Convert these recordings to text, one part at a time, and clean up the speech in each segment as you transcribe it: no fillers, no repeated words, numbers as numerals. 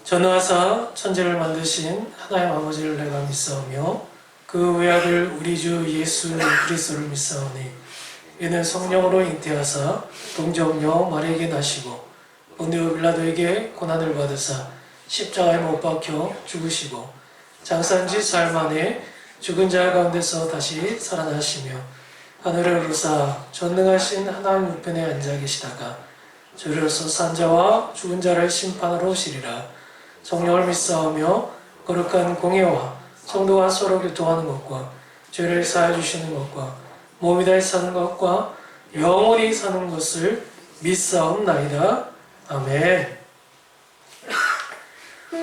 전능하사 천지를 만드신 하나님 아버지를 내가 믿사오며 그 외아들 우리 주 예수 그리스도를 믿사오니 이는 성령으로 잉태하사 동정녀 마리에게 나시고 본디오 빌라도에게 고난을 받으사 십자가에 못 박혀 죽으시고 장사한 지 사흘 만에 죽은 자 가운데서 다시 살아나시며 하늘을 오르사 전능하신 하나님 우편에 앉아 계시다가 저리로서 산 자와 죽은 자를 심판하러 오시리라. 성령을 믿사오며 거룩한 공예와 성도가 서로 교통하는 것과 죄를 사하여 주시는 것과 몸이 다해 사는 것과 영원히 사는 것을 믿사옵나이다. 아멘.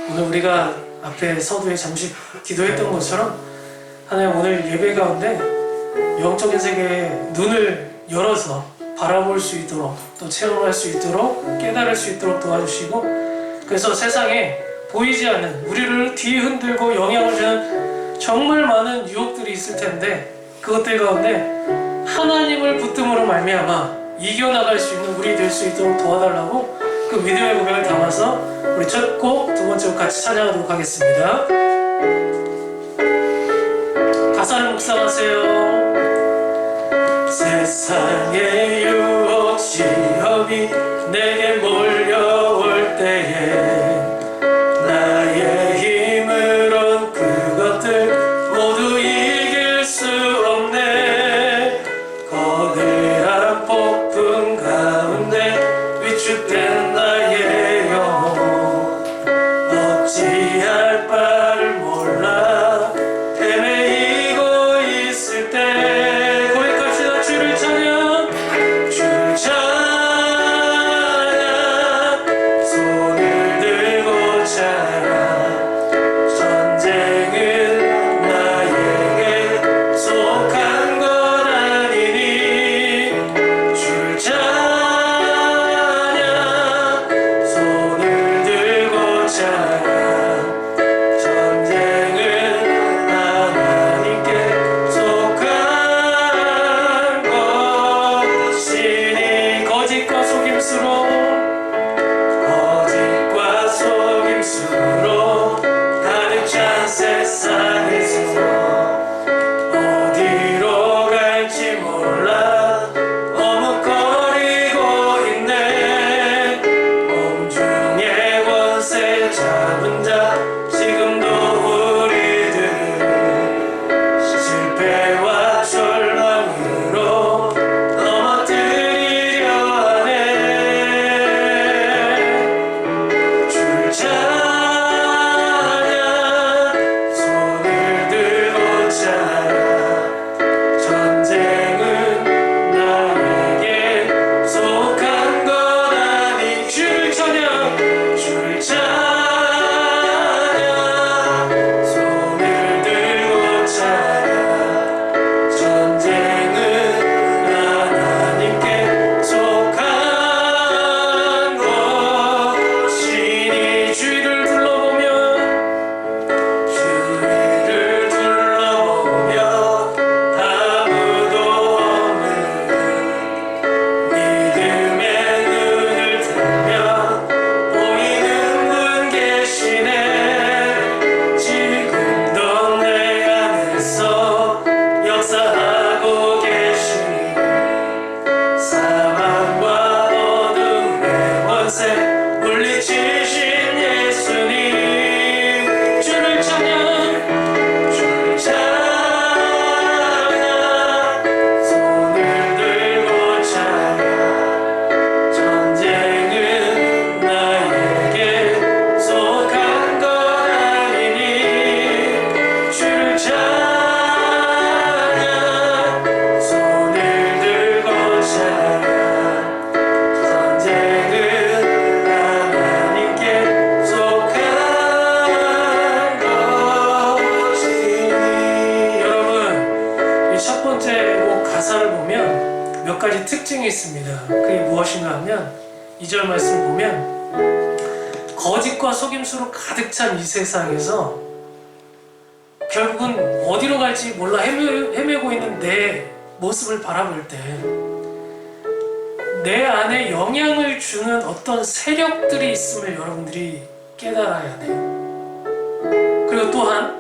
오늘 우리가 앞에 서두에 잠시 기도했던 것처럼 하나님 오늘 예배 가운데 영적인 세계에 눈을 열어서 바라볼 수 있도록 또 체험할 수 있도록 깨달을 수 있도록 도와주시고 그래서 세상에 보이지 않는 우리를 뒤흔들고 영향을 주는 정말 많은 유혹들이 있을 텐데 그것들 가운데 하나님을 붙듦으로 말미암아 이겨나갈 수 있는 우리 될 수 있도록 도와달라고 그 믿음의 고백을 담아서 우리 첫 곡, 두 번째 곡 같이 찬양하도록 하겠습니다. 가사를 묵상하세요. 세상의 유혹 시험이 내게 몰려올 때에 나의 힘으론 그것들 모두 이길 수 없네. 거대한 폭풍 가운데 위축된 나의 영혼 어찌할 바를 몰라 헤매이고 있을 때 거기까지 주를 찬양 주를 찬양 손을 들고 찬양 전쟁은 나에게 속한 것 아니니 주를 찬양 손을 들고 찬양 전쟁은 하나님께 속한 것이니 거짓과 속임수로 가득 찬 세상에서 어디로 갈지 몰라 머뭇거리고 있네. 공중의 권세 잡은 자 지금도 우리들을 실패와 절망으로 넘어뜨리려 하네. 주를 찬양 손을 들고 찬양 전쟁은 나에게 속한 것 아니 주를 찬양 주를 찬양 손을 들고 찬양 전쟁은 하나님께 속한 것이니 주위를 둘러보며 아무도 없는 믿음의 눈을 들며 보이는 분 계시네. 지금도 내 안에서 역사하고 계시니 사망과 어둠의 권세 물리치신 예수님 주를 찬양 주를 찬양 손을 들고 찬양 전쟁은 나에게 속한 것 아니니 주를 찬양 손을 들고 찬양 전쟁은 하나님께 속한 것이니 여러분 이 첫 번째 곡 가사를 보면 몇 가지 특징이 있습니다. 그게 무엇인가 하면 2절 말씀을 보면 거짓과 속임수로 가득 찬 이 세상에서 결국은 어디로 갈지 몰라 헤매고 있는 내 모습을 바라볼 때 내 안에 영향을 주는 어떤 세력들이 있음을 여러분들이 깨달아야 돼요. 그리고 또한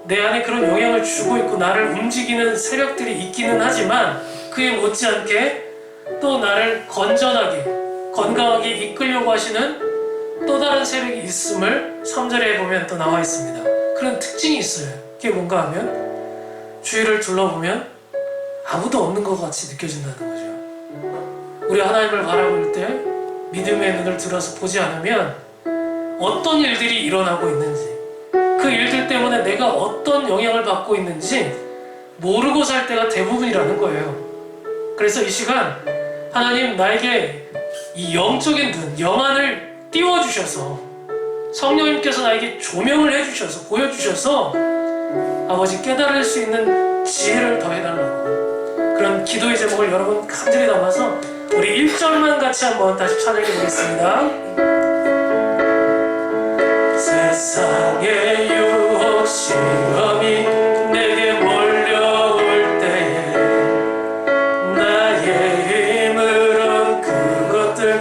내 안에 그런 영향을 주고 있고 나를 움직이는 세력들이 있기는 하지만 그에 못지않게 또 나를 건전하게 건강하게 이끌려고 하시는 또 다른 세력이 있음을 3절에 보면 또 나와 있습니다. 그런 특징이 있어요. 그게 뭔가 하면 주위를 둘러보면 아무도 없는 것 같이 느껴진다는 거죠. 우리 하나님을 바라볼 때 믿음의 눈을 들어서 보지 않으면 어떤 일들이 일어나고 있는지 그 일들 때문에 내가 어떤 영향을 받고 있는지 모르고 살 때가 대부분이라는 거예요. 그래서 이 시간 하나님 나에게 이 영적인 눈, 영안을 띄워주셔서 성령님께서 나에게 조명을 해주셔서 보여주셔서 아버지 깨달을 수 있는 지혜를 더해달라고 그런 기도의 제목을 여러분 간절히 담아서 우리 1절만 같이 한번 다시 찬양해 보겠습니다. 세상의 유혹 시험이 내게 몰려올 때에 나의 힘으론 그것들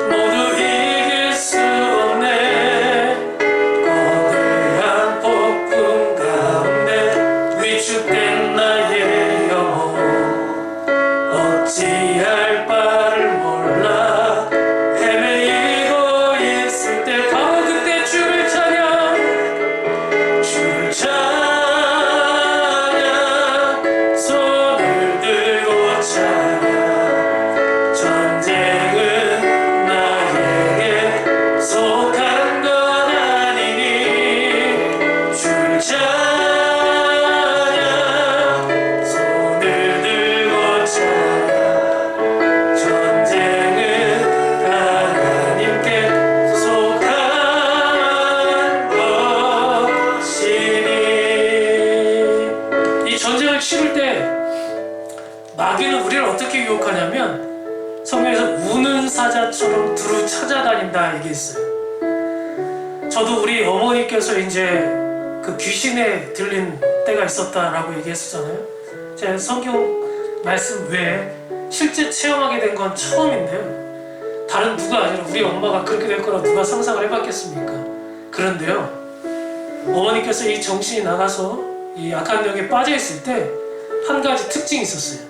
모두 이길 수 없네. 거대한 폭풍 가운데 위축된 나의 영혼 어찌할 바를 몰라 헤매이고 있을 때 바로 그때 주를 찬양 손을 들고 찬양 전쟁은 나에게 속한 것 아니니 주를 찬양 손을 들고 찬양 전쟁은 하나님께 속한 것이니. 이 전쟁을 치를 때 마귀는 우리를 어떻게 유혹하냐면 성경에서 우는 사자처럼 두루 찾아다닌다 얘기했어요. 저도 우리 어머니께서 이제 그 귀신에 들린 때가 있었다라고 얘기했었잖아요. 제가 성경 말씀 외에 실제 체험하게 된 건 처음인데요. 다른 누가 아니라 우리 엄마가 그렇게 될 거라고 누가 상상을 해봤겠습니까? 그런데요, 어머니께서 이 정신이 나가서 이 악한 영에 빠져 있을 때 한 가지 특징이 있었어요.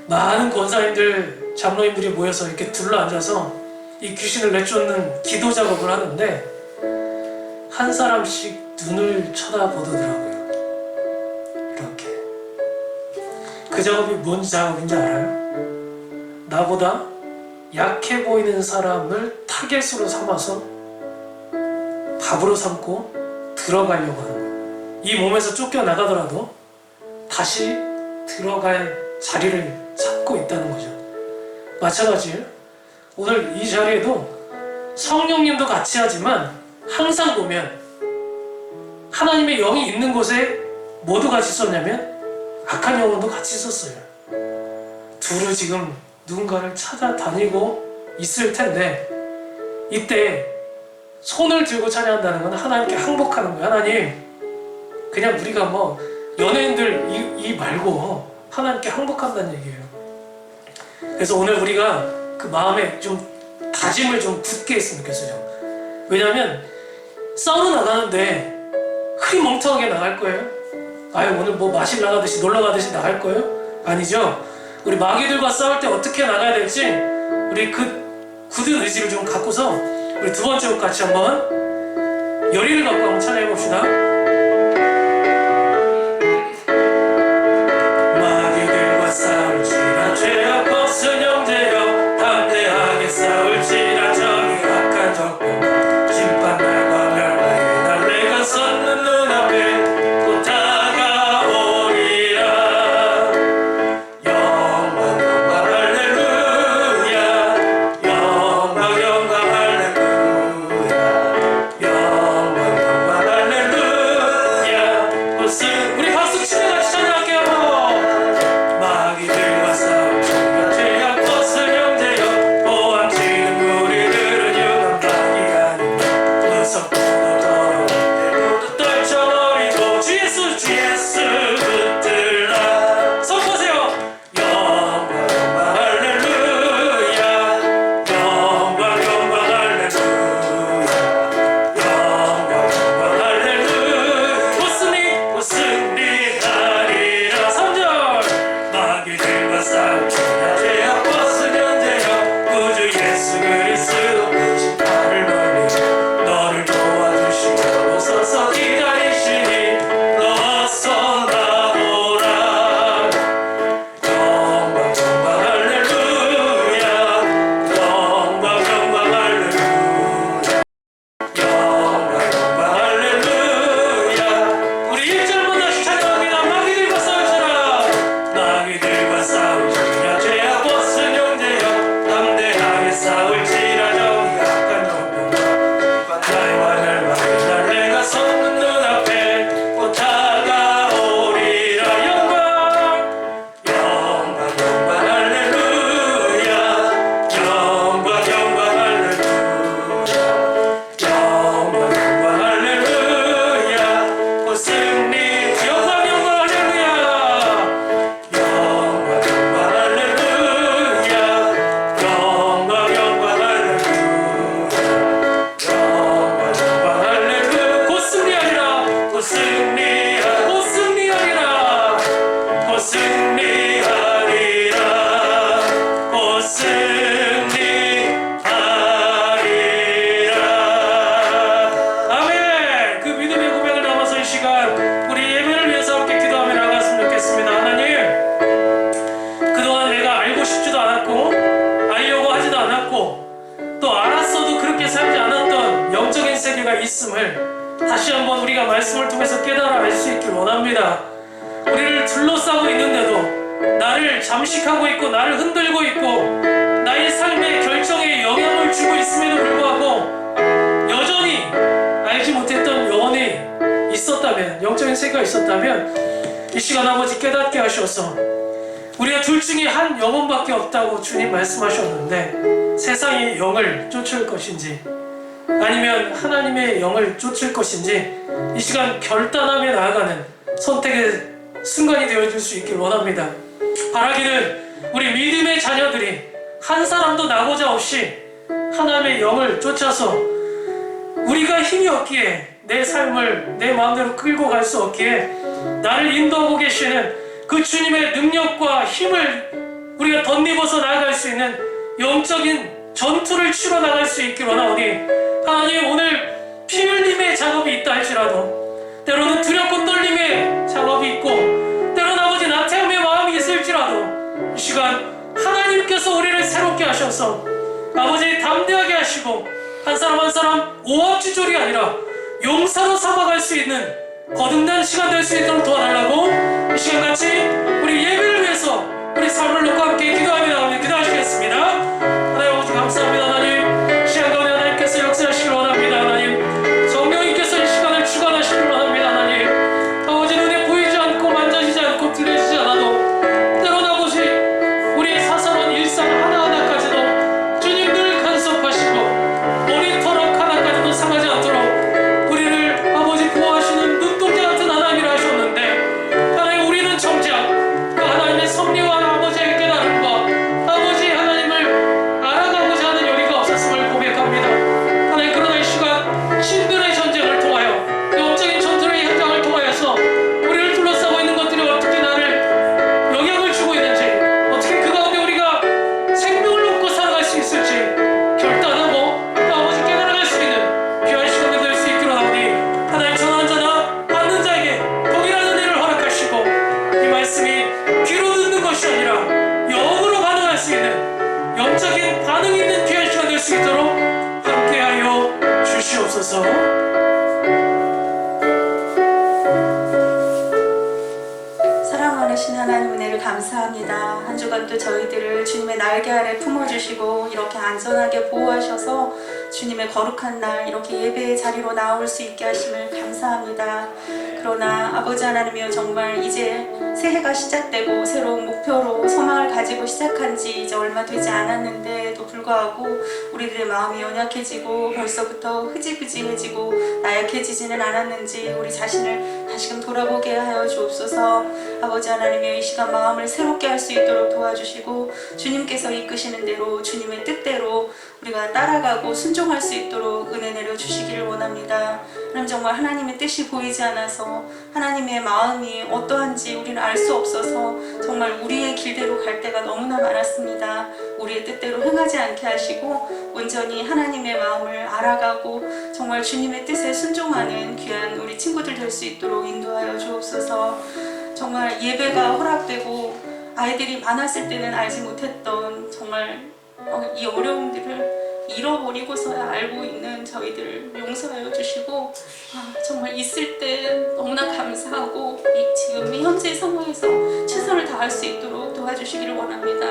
많은 권사님들, 장로님들이 모여서 이렇게 둘러앉아서 이 귀신을 내쫓는 기도 작업을 하는데 한 사람씩 눈을 쳐다보더라고요. 이렇게. 그 작업이 뭔 작업인지 알아요? 나보다 약해 보이는 사람을 타겟으로 삼아서 밥으로 삼고 들어가려고 하는 거예요. 이 몸에서 쫓겨나가더라도 다시 들어갈 자리를 찾고 있다는 거죠. 마찬가지예요. 오늘 이 자리에도 성령님도 같이 하지만 항상 보면 하나님의 영이 있는 곳에 모두 같이 있었냐면 악한 영혼도 같이 있었어요. 둘을 지금 누군가를 찾아다니고 있을 텐데 이때 손을 들고 찬양한다는 건 하나님께 항복하는 거예요. 하나님, 그냥 우리가 뭐 연예인들 이 말고 하나님께 항복한다는 얘기예요. 그래서 오늘 우리가 그 마음에 좀 다짐을 좀 굳게 했으면 좋겠어요. 왜냐하면 싸우러 나가는데 흐리멍텅하게 나갈 거예요? 아유 오늘 뭐 마실 나가듯이 놀러 가듯이 나갈 거예요? 아니죠. 우리 마귀들과 싸울 때 어떻게 나가야 될지 우리 그 굳은 의지를 좀 갖고서 우리 두 번째 곡 같이 한번 열의를 갖고 한번 찬양해 봅시다. 마귀들과 싸울지라 죄악 벗은 형제여 담대하게 싸울지라 저기 악한 적군 심판날과 멸망의 날 내가 섰는 눈앞에 또 다가오리라. 영광 영광 할렐루야 영광 영광 할렐루야 영광 영광 할렐루야 세계가 있음을 다시 한번 우리가 말씀을 통해서 깨달아 알 수 있길 원합니다. 우리를 둘러싸고 있는데도 나를 잠식하고 있고 나를 흔들고 있고 나의 삶의 결정에 영향을 주고 있음에도 불구하고 여전히 알지 못했던 영혼이 있었다면, 영적인 세계가 있었다면 이 시간 아버지 깨닫게 하셔서 우리가 둘 중에 한 영혼밖에 없다고 주님 말씀하셨는데 세상의 영을 쫓을 것인지 아니면 하나님의 영을 쫓을 것인지 이 시간 결단하며 나아가는 선택의 순간이 되어줄 수 있길 원합니다. 바라기는 우리 믿음의 자녀들이 한 사람도 나고자 없이 하나님의 영을 쫓아서 우리가 힘이 없기에 내 삶을 내 마음대로 끌고 갈 수 없기에 나를 인도하고 계시는 그 주님의 능력과 힘을 우리가 덧입어서 나아갈 수 있는 영적인 전투를 치러 나갈 수 있길 원하오니 하나님, 오늘 피 흘림의 작업이 있다 할지라도 때로는 두렵고 떨림의 작업이 있고 때로는 아버지 나태함의 마음이 있을지라도 이 시간 하나님께서 우리를 새롭게 하셔서 아버지 담대하게 하시고 한 사람 한 사람 오합지졸이 아니라 용사로 삼아갈 수 있는 거듭난 시간 될 수 있도록 도와달라고 이 시간같이 우리 예배를 위해서 우리 삶을 놓고 함께 기도하며 나오며 기도하시겠습니다. 하나님 아버지 감사합니다. 하나님 시간 가운데 하나님께서 역사하시길 원합니다. 하나님 성령님께서 이 시간을 주관하시길 원합니다. 하나님 아버지 눈에 보이지 않고 만져지지 않고 들려지지 않아도 때로는 아버지 우리 사사로운 일상 하나하나까지도 주님 늘 간섭하시고 머리털락 하나까지도 상하지 않도록 우리를 아버지 보호하시는 눈동자 같은 하나님이라 하셨는데 하나님 우리는 정작 그 하나님의 섭리와 아버지의 깨달음과 아버지 하나님을 알아가고자 하는 여리가 없었음을 고백합니다. 하나님 그러나 이 시간 신들의 전쟁을 통하여 영적인 전투의 현장을 통하여서 우리를 둘러싸고 있는 것들이 어떻게 나를 영향을 주고 있는지 어떻게 그 가운데 우리가 생명을 얻고 살아갈 수 있을지 결단하고 또 아버지 깨달아갈 수 있는 귀한 시간이 될 수 있기로 하오니 하나님 전하는 자나 받는 자에게 동일한 은혜를 허락하시고 이 말씀이 귀로 듣는 것이 아니라 영으로 반응할 수 있는 영적인 반응이 있는 귀한 시간 될 수 있도록 함께하여 주시옵소서. 사랑하는 하나님 은혜를 감사합니다. 한 주간도 저희들을 주님의 날개 아래 품어주시고 이렇게 안전하게 보호하셔서 주님의 거룩한 날 이렇게 예배의 자리로 나올 수 있게 하심을 감사합니다. 그러나 아버지 하나님이여 정말 이제 새해가 시작되고 새로운 목표로 소망을 가지고 시작한 지 이제 얼마 되지 않았는데도 불구하고 우리들의 마음이 연약해지고 벌써부터 흐지부지해지고 나약해지지는 않았는지 우리 자신을 다시금 돌아보게 하여 주옵소서. 아버지 하나님이여 이 시간 마음을 새롭게 할 수 있도록 도와주시고 주님께서 이끄시는 대로 주님의 뜻대로 우리가 따라가고 순종할 수 있도록 은혜 내려주시기를 원합니다. 하나님 정말 하나님의 뜻이 보이지 않아서 하나님의 마음이 어떠한지 우리는 알 수 없어서 정말 우리의 길대로 갈 때가 너무나 많았습니다. 우리의 뜻대로 행하지 않게 하시고 온전히 하나님의 마음을 알아가고 정말 주님의 뜻에 순종하는 귀한 우리 친구들 될 수 있도록 인도하여 주옵소서. 정말 예배가 허락되고 아이들이 많았을 때는 알지 못했던 정말 이 어려움들을 잃어버리고서야 알고 있는 저희들을 용서하여 주시고 정말 있을 때 너무나 감사하고 지금 현재 상황에서 최선을 다할 수 있도록 도와주시기를 원합니다.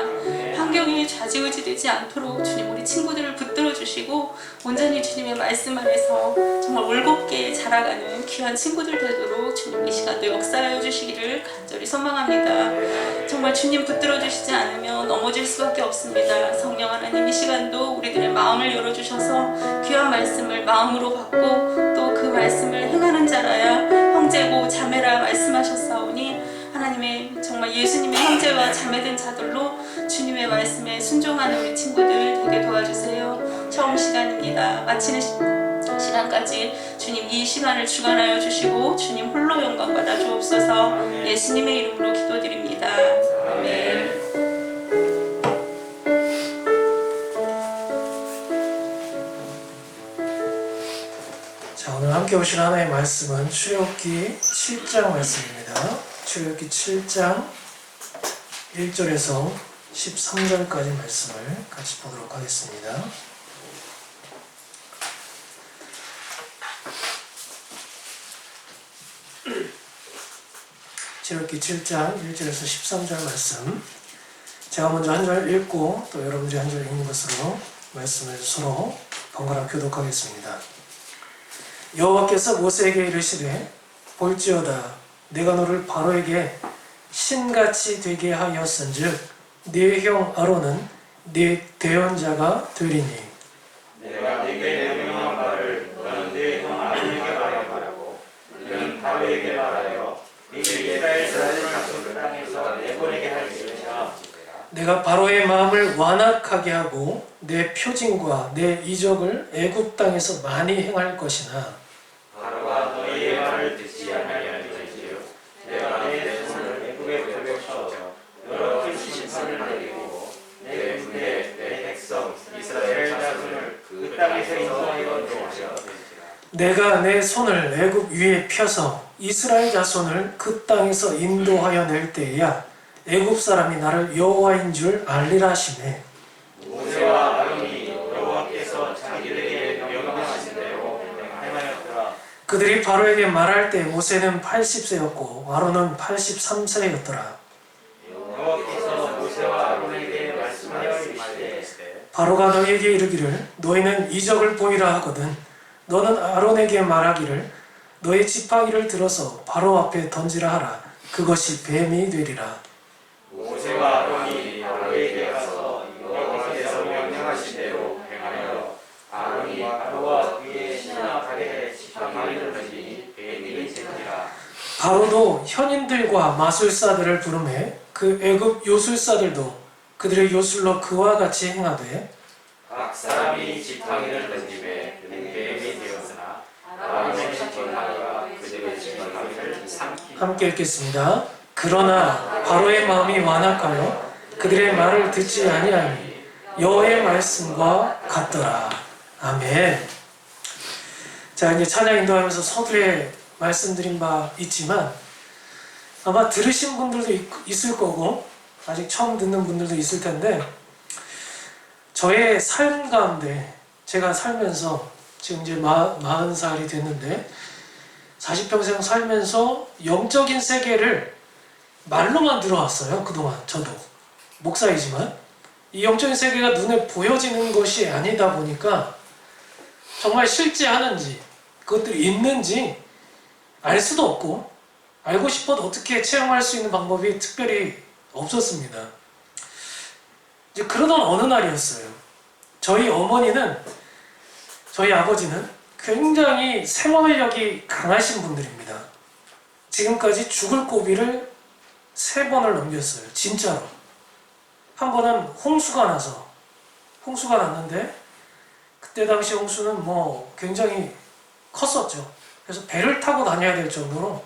환경이 좌지우지되지 않도록 주님 우리 친구들을 붙들어 주시고 온전히 주님의 말씀 안에서 정말 올곧게 자라가는 귀한 친구들 되도록 주님 이 시간도 역사하여 주시기를 간절히 소망합니다. 정말 주님 붙들어 주시지 않으면 넘어질 수밖에 없습니다. 성령 하나님 이 시간도 우리들의 마음을 열어주셔서 귀한 말씀을 마음으로 받고 또 그 말씀을 행하는 자라야 형제고 자매라 말씀하셨사오니 하나님의 정말 예수님의 형제와 자매된 자들로 주님의 말씀에 순종하는 우리 친구들 되게 도와주세요. 처음 시간입니다. 마치는 시간까지 주님 이 시간을 주관하여 주시고 주님 홀로 영광 받아 주옵소서. 예수님의 이름으로 기도드립니다. 아멘. 자, 오늘 함께 오실 하나의 말씀은 출애굽기 7장 말씀입니다. 출애굽기 7장 1절에서 13절까지 말씀을 같이 보도록 하겠습니다. 출애굽기 7장 1절에서 13절 말씀, 제가 먼저 한 절 읽고 또 여러분들이 한 절 읽는 것으로 말씀을 서로 번갈아 교독하겠습니다. 여호와께서 모세에게 이르시되 볼지어다 내가 너를 바로에게 신같이 되게 하였은즉 네 형 아론은 네 대언자가 되리니 내가 네게 명령한 바를 너는 네 형 아론에게 말하고 너는 바로에게 말하여 네게 이스라엘 자손을 땅에서 내보내게 할지니라. 내가 바로의 마음을 완악하게 하고 내 표징과 내 이적을 애굽 땅에서 많이 행할 것이나 바로가 너희의 말을 듣지 아니하리니 내가 내 손을 애굽에 펼쳐 여러 큰 심판을 내리고 내 군대 내 백성 이스라엘 자손을 그 땅에서 인도하여 내리라. 내가 내 손을 애굽 위에 펴서 이스라엘 자손을 그 땅에서 인도하여 낼 때에야 애굽 사람이 나를 여호와인 줄 알리라 하시매 모세와 아론이 여호와께서 자기들에게 명령하신 대로 행하였더라. 그들이 바로에게 말할 때 모세는 80세였고 아론은 83세였더라. 여호와께서 모세와 아론에게 말씀하여 이르시되 바로가 너희에게 이르기를 너희는 이적을 보이라 하거든 너는 아론에게 말하기를 너의 지팡이를 들어서 바로 앞에 던지라 하라. 그것이 뱀이 되리라. 모세와 아론이 바로에게 가서 여호와께서 명령하신 대로 행하여 아론이 바로와 그의 신하에게 지팡이를 던지니 뱀이 되니라. 바로도 현인들과 마술사들을 부르매 그 애굽 요술사들도 그들의 요술로 그와 같이 행하되 각 사람이 지팡이를 던짐에 그는 뱀이 되었으나 아론의 지팡이가 그들의 지팡이를 삼키니. 함께 읽겠습니다. 그러나 바로의 마음이 완악하여 그들의 말을 듣지 아니하니 여호와의 말씀과 같더라. 아멘. 자, 이제 찬양 인도하면서 서두에 말씀드린 바 있지만 아마 들으신 분들도 있을 거고 아직 처음 듣는 분들도 있을 텐데 저의 삶 가운데 제가 살면서 지금 이제 40살이 됐는데 40평생 살면서 영적인 세계를 말로만 들어왔어요. 그동안 저도 목사이지만 이 영적인 세계가 눈에 보여지는 것이 아니다 보니까 정말 실제 하는지 그것들이 있는지 알 수도 없고 알고 싶어도 어떻게 체험할 수 있는 방법이 특별히 없었습니다. 이제 그러던 어느 날이었어요. 저희 어머니는 저희 아버지는 굉장히 생활력이 강하신 분들입니다. 지금까지 죽을 고비를 3번을 넘겼어요. 진짜로. 한 번은 홍수가 났는데 그때 당시 홍수는 뭐 굉장히 컸었죠. 그래서 배를 타고 다녀야 될 정도로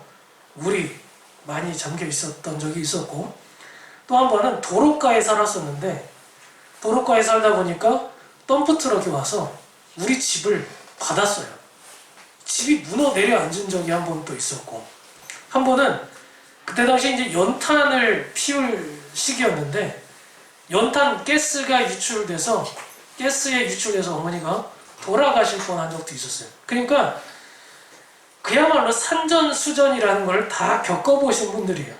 물이 많이 잠겨 있었던 적이 있었고 또 한 번은 도로가에 살았었는데 도로가에 살다 보니까 덤프트럭이 와서 우리 집을 받았어요. 집이 무너 내려앉은 적이 한 번 또 있었고 한 번은 그때 당시 이제 연탄을 피울 시기였는데 연탄 가스가 유출돼서 어머니가 돌아가실 뻔한 적도 있었어요. 그러니까 그야말로 산전수전이라는 걸 다 겪어보신 분들이에요.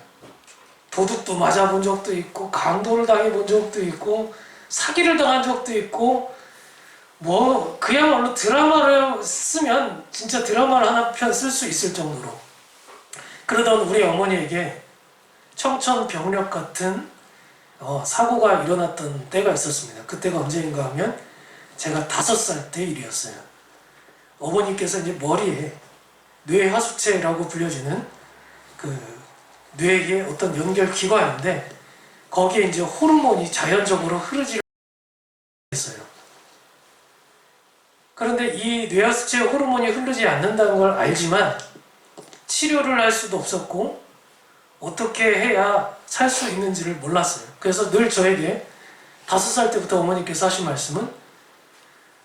도둑도 맞아본 적도 있고 강도를 당해본 적도 있고 사기를 당한 적도 있고 뭐 그야말로 드라마를 쓰면 진짜 드라마를 하나 편 쓸 수 있을 정도로 그러던 우리 어머니에게 청천벽력 같은 사고가 일어났던 때가 있었습니다. 그때가 언제인가 하면 제가 5살 때 일이었어요. 어머니께서 이제 머리에 뇌하수체라고 불려지는 그 뇌의 어떤 연결 기관인데 거기에 이제 호르몬이 자연적으로 흐르지 않았어요. 그런데 이 뇌하수체 호르몬이 흐르지 않는다는 걸 알지만 치료를 할 수도 없었고 어떻게 해야 살 수 있는지를 몰랐어요. 그래서 늘 저에게 5살 때부터 어머니께서 하신 말씀은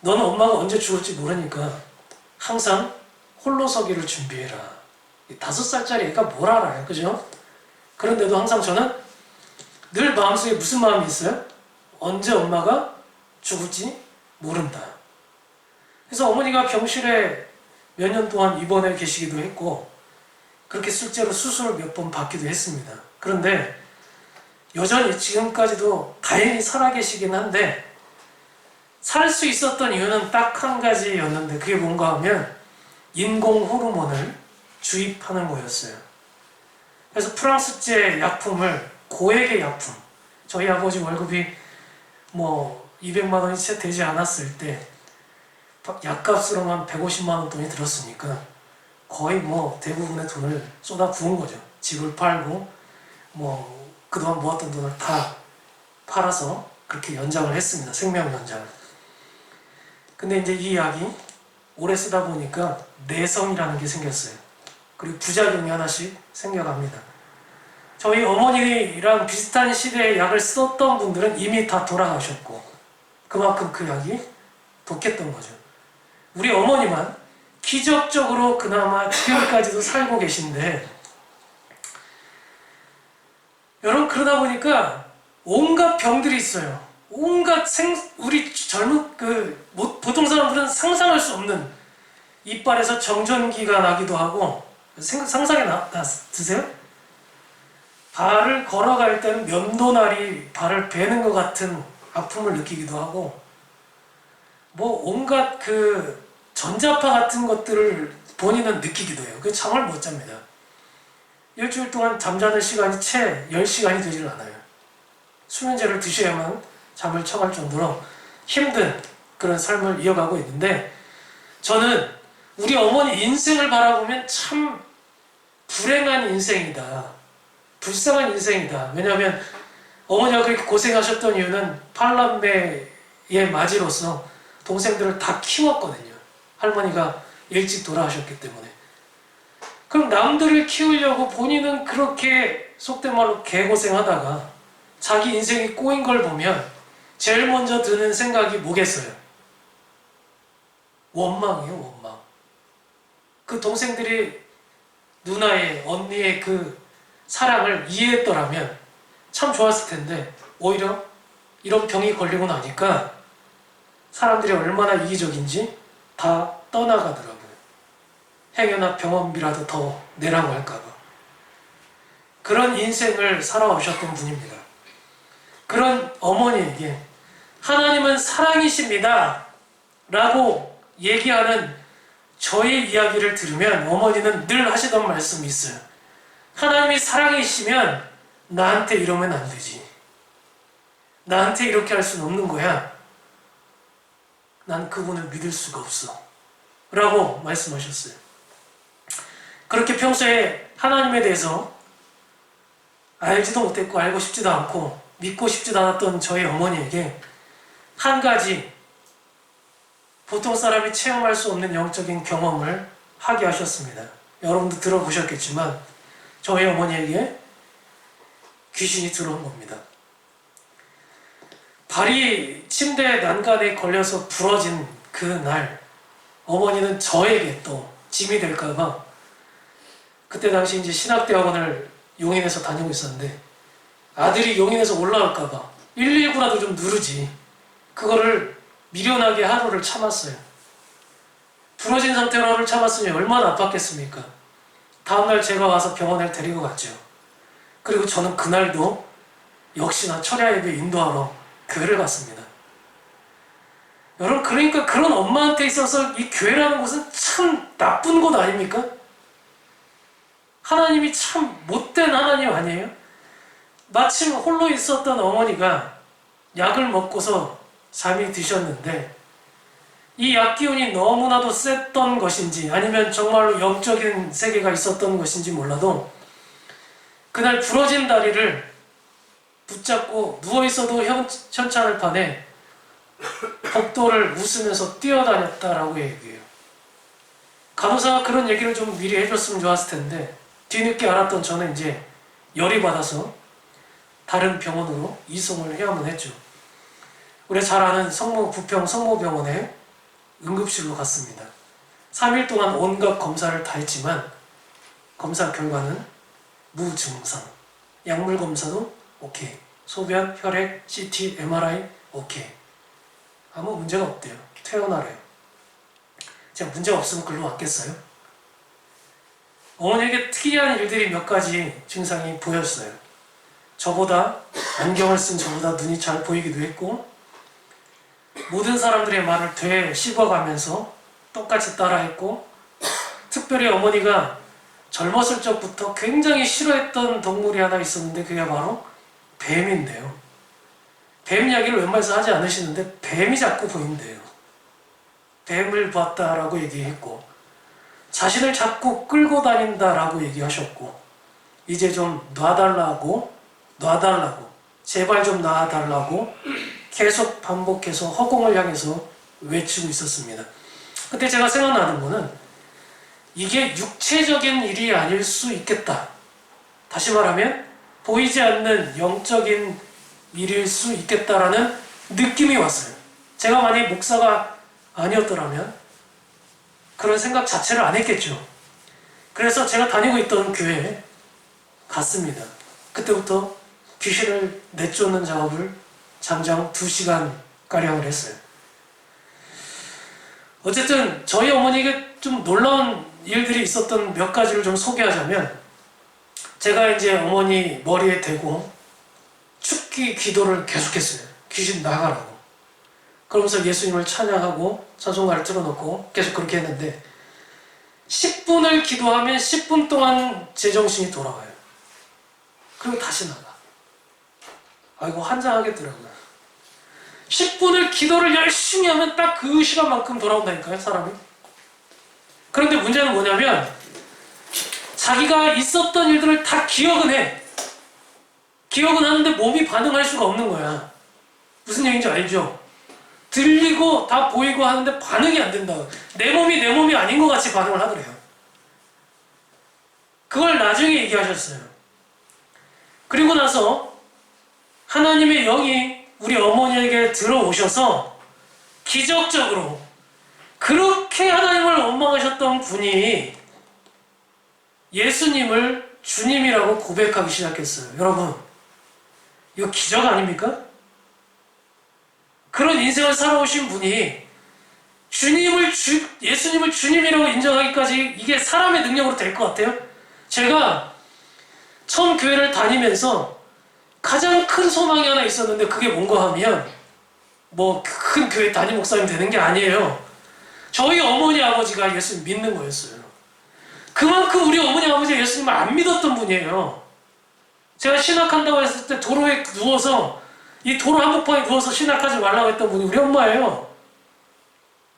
너는 엄마가 언제 죽을지 모르니까 항상 홀로 서기를 준비해라. 5살짜리 애가 뭘 알아요, 그죠? 그런데도 항상 저는 늘 마음속에 무슨 마음이 있어요? 언제 엄마가 죽을지 모른다. 그래서 어머니가 병실에 몇 년 동안 입원해 계시기도 했고 그렇게 실제로 수술을 몇 번 받기도 했습니다. 그런데 여전히 지금까지도 다행히 살아계시긴 한데 살 수 있었던 이유는 딱 한 가지였는데 그게 뭔가 하면 인공 호르몬을 주입하는 거였어요. 그래서 프랑스제 약품을 고액의 약품, 저희 아버지 월급이 뭐 200만 원이 채 되지 않았을 때 약값으로만 150만 원 돈이 들었으니까 거의 뭐 대부분의 돈을 쏟아 부은 거죠. 집을 팔고 뭐 그동안 모았던 돈을 다 팔아서 그렇게 연장을 했습니다. 생명 연장을. 근데 이제 이 약이 오래 쓰다 보니까 내성이라는 게 생겼어요. 그리고 부작용이 하나씩 생겨갑니다. 저희 어머니랑 비슷한 시대에 약을 썼던 분들은 이미 다 돌아가셨고 그만큼 그 약이 독했던 거죠. 우리 어머니만 기적적으로 그나마 지금까지도 살고 계신데 여러분 그러다 보니까 온갖 병들이 있어요. 온갖 우리 젊은 보통 사람들은 상상할 수 없는 이빨에서 정전기가 나기도 하고 상상이 드세요? 발을 걸어갈 때는 면도날이 발을 베는 것 같은 아픔을 느끼기도 하고 뭐 온갖 그 전자파 같은 것들을 본인은 느끼기도 해요. 그 잠을 못 잡니다. 일주일 동안 잠자는 시간이 채 10시간이 되질 않아요. 수면제를 드셔야만 잠을 청할 정도로 힘든 그런 삶을 이어가고 있는데 저는 우리 어머니 인생을 바라보면 참 불행한 인생이다. 불쌍한 인생이다. 왜냐하면 어머니가 그렇게 고생하셨던 이유는 팔남매의 맞이로서 동생들을 다 키웠거든요. 할머니가 일찍 돌아가셨기 때문에. 그럼 남들을 키우려고 본인은 그렇게 속된 말로 개고생하다가 자기 인생이 꼬인 걸 보면 제일 먼저 드는 생각이 뭐겠어요? 원망이에요, 원망. 그 동생들이 누나의, 언니의 그 사랑을 이해했더라면 참 좋았을 텐데 오히려 이런 병이 걸리고 나니까 사람들이 얼마나 이기적인지 다 떠나가더라고요. 행여나 병원비라도 더 내라고 할까봐. 그런 인생을 살아오셨던 분입니다. 그런 어머니에게 하나님은 사랑이십니다 라고 얘기하는 저의 이야기를 들으면 어머니는 늘 하시던 말씀이 있어요. 하나님이 사랑이시면 나한테 이러면 안 되지. 나한테 이렇게 할 수는 없는 거야. 난 그분을 믿을 수가 없어 라고 말씀하셨어요. 그렇게 평소에 하나님에 대해서 알지도 못했고 알고 싶지도 않고 믿고 싶지도 않았던 저희 어머니에게 한 가지 보통 사람이 체험할 수 없는 영적인 경험을 하게 하셨습니다. 여러분도 들어보셨겠지만 저희 어머니에게 귀신이 들어온 겁니다. 발이 침대 난간에 걸려서 부러진 그 날 어머니는 저에게 또 짐이 될까봐 그때 당시 이제 신학대학원을 용인에서 다니고 있었는데 아들이 용인에서 올라올까봐 119라도 좀 누르지 그거를 미련하게 하루를 참았어요. 부러진 상태로 하루를 참았으니 얼마나 아팠겠습니까? 다음날 제가 와서 병원에 데리고 갔죠. 그리고 저는 그날도 역시나 철야 예배 인도하러 교회를 갔습니다. 여러분 그러니까 그런 엄마한테 있어서 이 교회라는 곳은 참 나쁜 곳 아닙니까? 하나님이 참 못된 하나님 아니에요? 마침 홀로 있었던 어머니가 약을 먹고서 잠이 드셨는데 이 약기운이 너무나도 셌던 것인지 아니면 정말로 영적인 세계가 있었던 것인지 몰라도 그날 부러진 다리를 붙잡고 누워있어도 현찮을 판에 복도를 웃으면서 뛰어다녔다라고 얘기해요. 간호사가 그런 얘기를 좀 미리 해줬으면 좋았을 텐데 뒤늦게 알았던 저는 이제 열이 받아서 다른 병원으로 이송을 해야만 했죠. 우리가 잘 아는 부평 성모병원에 응급실로 갔습니다. 3일 동안 온갖 검사를 다 했지만 검사 결과는 무증상. 약물 검사도 오케이. 소변, 혈액, CT, MRI 오케이. 아무 문제가 없대요. 퇴원하래요. 제가 문제가 없으면 글로 왔겠어요? 어머니에게 특이한 일들이 몇 가지 증상이 보였어요. 저보다 안경을 쓴 저보다 눈이 잘 보이기도 했고 모든 사람들의 말을 되에 씹어가면서 똑같이 따라했고 특별히 어머니가 젊었을 적부터 굉장히 싫어했던 동물이 하나 있었는데 그게 바로 뱀인데요. 뱀 이야기를 웬만해서 하지 않으시는데 뱀이 자꾸 보인대요. 뱀을 봤다라고 얘기했고 자신을 자꾸 끌고 다닌다라고 얘기하셨고 이제 좀 놔달라고 제발 좀 놔달라고 계속 반복해서 허공을 향해서 외치고 있었습니다. 그때 제가 생각나는 거는 이게 육체적인 일이 아닐 수 있겠다. 다시 말하면 보이지 않는 영적인 일일 수 있겠다라는 느낌이 왔어요. 제가 만약 목사가 아니었더라면 그런 생각 자체를 안 했겠죠. 그래서 제가 다니고 있던 교회에 갔습니다. 그때부터 귀신을 내쫓는 작업을 장장 2시간가량을 했어요. 어쨌든 저희 어머니에게 좀 놀라운 일들이 있었던 몇 가지를 좀 소개하자면 제가 이제 어머니 머리에 대고 축기 기도를 계속했어요. 귀신 나가라고. 그러면서 예수님을 찬양하고 찬송가를 틀어놓고 계속 그렇게 했는데 10분을 기도하면 10분 동안 제정신이 돌아와요. 그리고 다시 나가. 아이고 환장하겠더라고요. 10분을 기도를 열심히 하면 딱 그 시간만큼 돌아온다니까요, 사람이. 그런데 문제는 뭐냐면 자기가 있었던 일들을 다 기억은 해. 기억은 하는데 몸이 반응할 수가 없는 거야. 무슨 얘기인지 알죠? 들리고 다 보이고 하는데 반응이 안 된다. 내 몸이 아닌 것 같이 반응을 하더래요. 그걸 나중에 얘기하셨어요. 그리고 나서 하나님의 영이 우리 어머니에게 들어오셔서 기적적으로 그렇게 하나님을 원망하셨던 분이 예수님을 주님이라고 고백하기 시작했어요. 여러분, 이거 기적 아닙니까? 그런 인생을 살아오신 분이 예수님을 주님이라고 인정하기까지 이게 사람의 능력으로 될 것 같아요? 제가 처음 교회를 다니면서 가장 큰 소망이 하나 있었는데 그게 뭔가 하면 뭐 큰 교회 담임 목사님 되는 게 아니에요. 저희 어머니 아버지가 예수님 믿는 거였어요. 그만큼 우리 어머니 아버지가 예수님을 안 믿었던 분이에요. 제가 신학한다고 했을 때 도로에 누워서 이 도로 한복판에 누워서 신학하지 말라고 했던 분이 우리 엄마예요.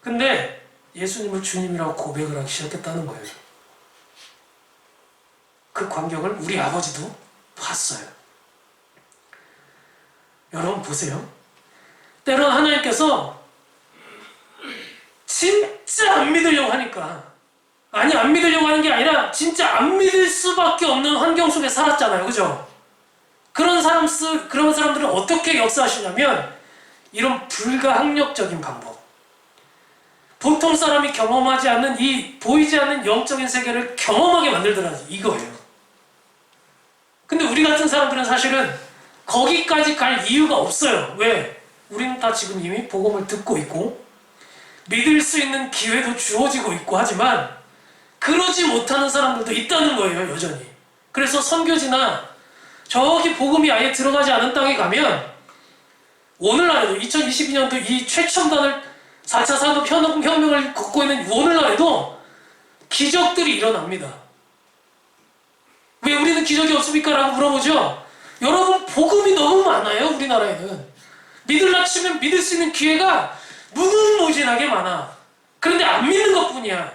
근데 예수님을 주님이라고 고백을 하기 시작했다는 거예요. 그 광경을 우리 아버지도 봤어요. 여러분 보세요. 때론 하나님께서 진짜 안 믿으려고 하니까, 아니 안 믿으려고 하는 게 아니라 진짜 안 믿을 수밖에 없는 환경 속에 살았잖아요. 그죠? 그런 사람들은 어떻게 역사하시냐면 이런 불가항력적인 방법, 보통 사람이 경험하지 않는 이 보이지 않는 영적인 세계를 경험하게 만들더라, 이거예요. 근데 우리 같은 사람들은 사실은 거기까지 갈 이유가 없어요. 왜? 우리는 다 지금 이미 복음을 듣고 있고 믿을 수 있는 기회도 주어지고 있고 하지만 그러지 못하는 사람들도 있다는 거예요, 여전히. 그래서 선교지나 저기 복음이 아예 들어가지 않은 땅에 가면 오늘날에도 2022년도 이 최첨단을 4차 산업혁명을 걷고 있는 오늘날에도 기적들이 일어납니다. 왜 우리는 기적이 없습니까? 라고 물어보죠. 여러분, 복음이 너무 많아요, 우리나라에는. 믿을라 치면 믿을 수 있는 기회가 무궁무진하게 많아. 그런데 안 믿는 것 뿐이야.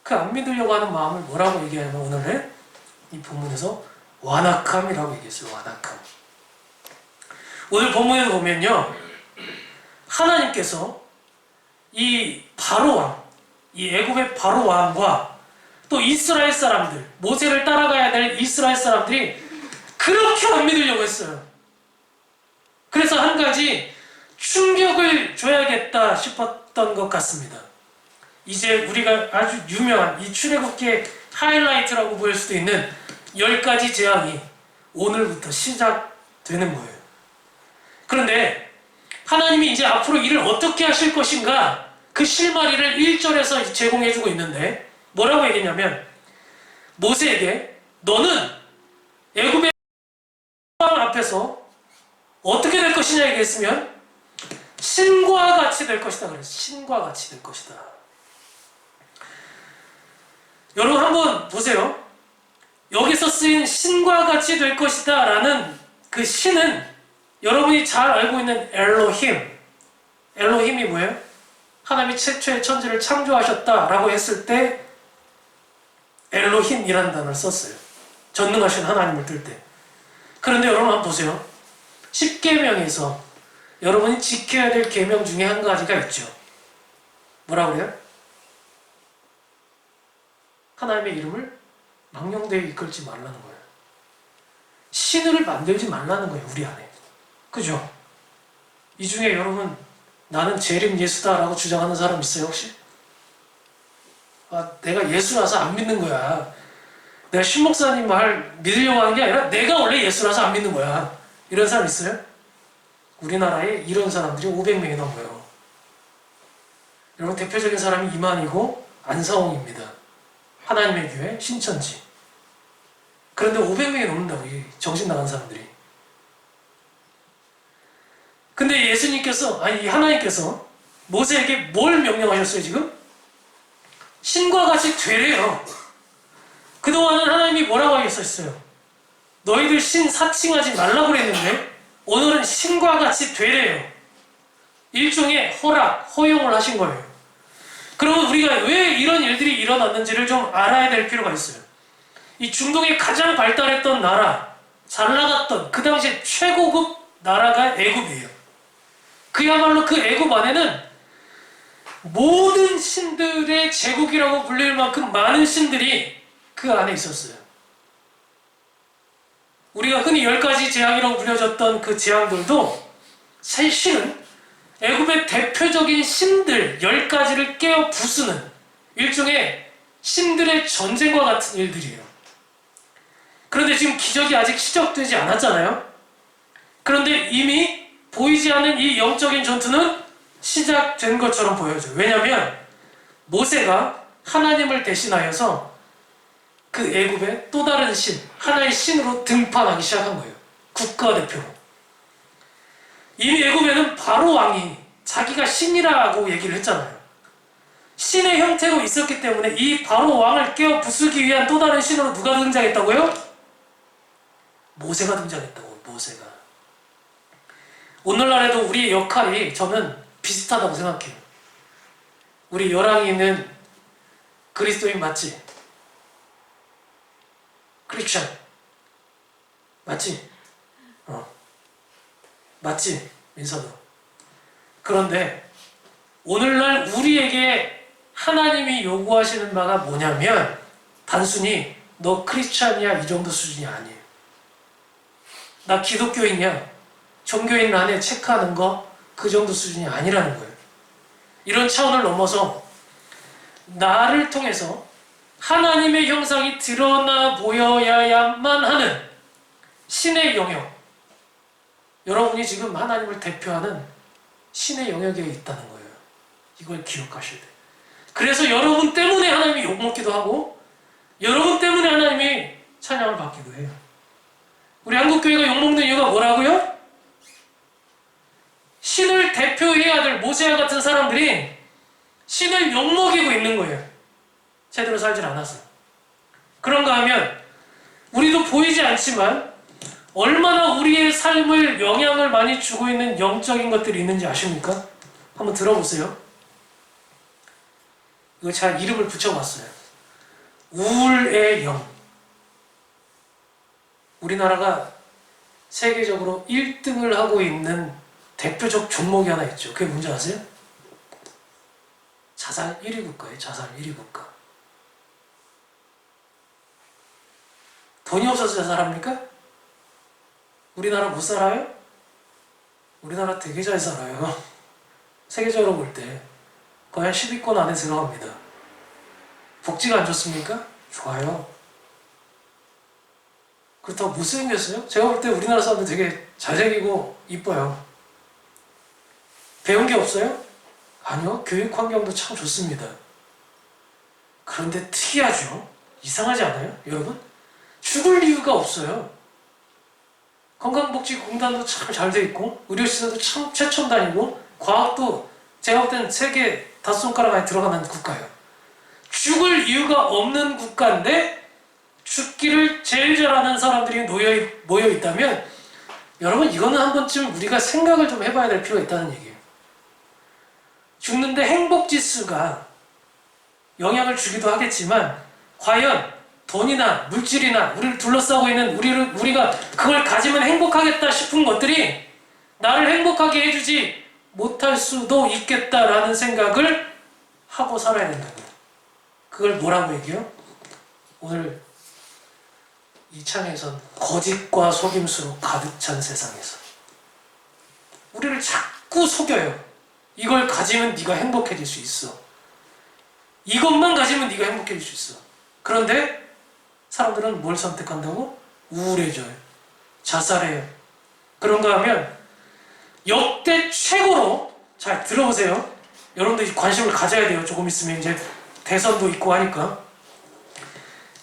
그 안 믿으려고 하는 마음을 뭐라고 얘기하냐면 오늘 이 본문에서 완악함이라고 얘기했어요. 완악함. 오늘 본문에 보면요, 하나님께서 이 바로왕, 이 애굽의 바로왕과 또 이스라엘 사람들, 모세를 따라가야 될 이스라엘 사람들이 그렇게 안 믿으려고 했어요. 그래서 한 가지 충격을 줘야겠다 싶었던 것 같습니다. 이제 우리가 아주 유명한 이 출애굽기의 하이라이트라고 보일 수도 있는 10가지 재앙이 오늘부터 시작되는 거예요. 그런데 하나님이 이제 앞으로 일을 어떻게 하실 것인가, 그 실마리를 1절에서 제공해주고 있는데 뭐라고 얘기했냐면 모세에게 너는 애굽의 왕 앞에서 어떻게 될 것이냐 얘기했으면 신과 같이 될 것이다 그랬어요. 신과 같이 될 것이다. 여러분 한번 보세요. 여기서 쓰인 신과 같이 될 것이다 라는 그 신은 여러분이 잘 알고 있는 엘로힘. 엘로힘이 뭐예요? 하나님이 최초의 천지를 창조하셨다라고 했을 때 엘로힘이라는 단어를 썼어요. 전능하신 하나님을 뜰 때. 그런데 여러분 한번 보세요. 10계명에서 여러분이 지켜야 될 계명 중에 한 가지가 있죠. 뭐라고 그래요? 하나님의 이름을 망령되이 이끌지 말라는 거예요. 신을 만들지 말라는 거예요. 우리 안에. 그죠? 이 중에 여러분 나는 재림 예수다라고 주장하는 사람 있어요 혹시? 내가 예수라서 안 믿는 거야. 내가 신목사님 말 믿으려고 하는 게 아니라 내가 원래 예수라서 안 믿는 거야. 이런 사람 있어요? 우리나라에 이런 사람들이 500명이 넘어요. 여러분 대표적인 사람이 이만희고 안사홍입니다. 하나님의 교회 신천지. 그런데 500명이 넘는다고 이 정신 나간 사람들이. 근데 예수님께서 아니 하나님께서 모세에게 뭘 명령하셨어요 지금? 신과 같이 되래요. 그동안은 하나님이 뭐라고 하셨어요? 너희들 신 사칭하지 말라고 그랬는데 오늘은 신과 같이 되래요. 일종의 허락, 허용을 하신 거예요. 그러면 우리가 왜 이런 일들이 일어났는지를 좀 알아야 될 필요가 있어요. 이 중동에 가장 발달했던 나라, 잘 나갔던 그 당시 최고급 나라가 애굽이에요. 그야말로 그 애굽 안에는 모든 신들의 제국이라고 불릴 만큼 많은 신들이 그 안에 있었어요. 우리가 흔히 10가지 재앙이라고 불려졌던 그 재앙들도 신은 애굽의 대표적인 신들 10가지를 깨어 부수는 일종의 신들의 전쟁과 같은 일들이에요. 그런데 지금 기적이 아직 시작되지 않았잖아요. 그런데 이미 보이지 않는 이 영적인 전투는 시작된 것처럼 보여져요. 왜냐하면 모세가 하나님을 대신하여서 그 애굽의 또 다른 신, 하나의 신으로 등판하기 시작한 거예요. 국가대표로. 이미 애굽에는 바로 왕이 자기가 신이라고 얘기를 했잖아요. 신의 형태로 있었기 때문에 이 바로 왕을 깨어 부수기 위한 또 다른 신으로 누가 등장했다고요? 모세가 등장했다고. 모세가. 오늘날에도 우리의 역할이 저는 비슷하다고 생각해요. 우리 열왕이는 그리스도인 맞지? 크리스천 맞지? 맞지? 민서도. 그런데 오늘날 우리에게 하나님이 요구하시는 바가 뭐냐면 단순히 너 크리스천이야 이 정도 수준이 아니에요. 나 기독교인이야 종교인 란에 체크하는 거 그 정도 수준이 아니라는 거예요. 이런 차원을 넘어서 나를 통해서 하나님의 형상이 드러나 보여야만 하는 신의 영역. 여러분이 지금 하나님을 대표하는 신의 영역에 있다는 거예요. 이걸 기억하셔야 돼요. 그래서 여러분 때문에 하나님이 욕먹기도 하고 여러분 때문에 하나님이 찬양을 받기도 해요. 우리 한국교회가 욕먹는 이유가 뭐라고요? 신을 대표해야 될 모세와 같은 사람들이 신을 욕먹이고 있는 거예요. 제대로 살질 않아서. 그런가 하면 우리도 보이지 않지만 얼마나 우리의 삶을 영향을 많이 주고 있는 영적인 것들이 있는지 아십니까? 한번 들어보세요. 이거 제가 이름을 붙여봤어요. 우울의 영. 우리나라가 세계적으로 1등을 하고 있는 대표적 종목이 하나 있죠. 그게 뭔지 아세요? 자살 1위 국가예요. 자살 1위 국가. 돈이 없어서 자살합니까? 우리나라 못 살아요? 우리나라 되게 잘 살아요. 세계적으로 볼 때 거의 한 10위권 안에 들어갑니다. 복지가 안 좋습니까? 좋아요. 그렇다고 못생겼어요? 제가 볼 때 우리나라 사람들 되게 잘생기고 이뻐요. 배운 게 없어요? 아니요. 교육 환경도 참 좋습니다. 그런데 특이하죠? 이상하지 않아요? 여러분? 죽을 이유가 없어요. 건강복지공단도 참 잘 돼 있고 의료시설도 참 최첨단이고 과학도 제가 볼 때는 세계 5손가락 안에 들어가는 국가예요. 죽을 이유가 없는 국가인데 죽기를 제일 잘하는 사람들이 모여 있다면 여러분 이거는 한 번쯤 우리가 생각을 좀 해봐야 될 필요가 있다는 얘기예요. 죽는데 행복지수가 영향을 주기도 하겠지만 과연 돈이나 물질이나 우리를 둘러싸고 있는 우리가 그걸 가지면 행복하겠다 싶은 것들이 나를 행복하게 해주지 못할 수도 있겠다라는 생각을 하고 살아야 된다고요. 그걸 뭐라고 얘기해요? 오늘 이 창에선 거짓과 속임수로 가득 찬 세상에서 우리를 자꾸 속여요. 이걸 가지면 네가 행복해질 수 있어. 이것만 가지면 네가 행복해질 수 있어. 그런데 사람들은 뭘 선택한다고? 우울해져요. 자살해요. 그런가 하면 역대 최고로 잘 들어보세요. 여러분들이 관심을 가져야 돼요. 조금 있으면 이제 대선도 있고 하니까.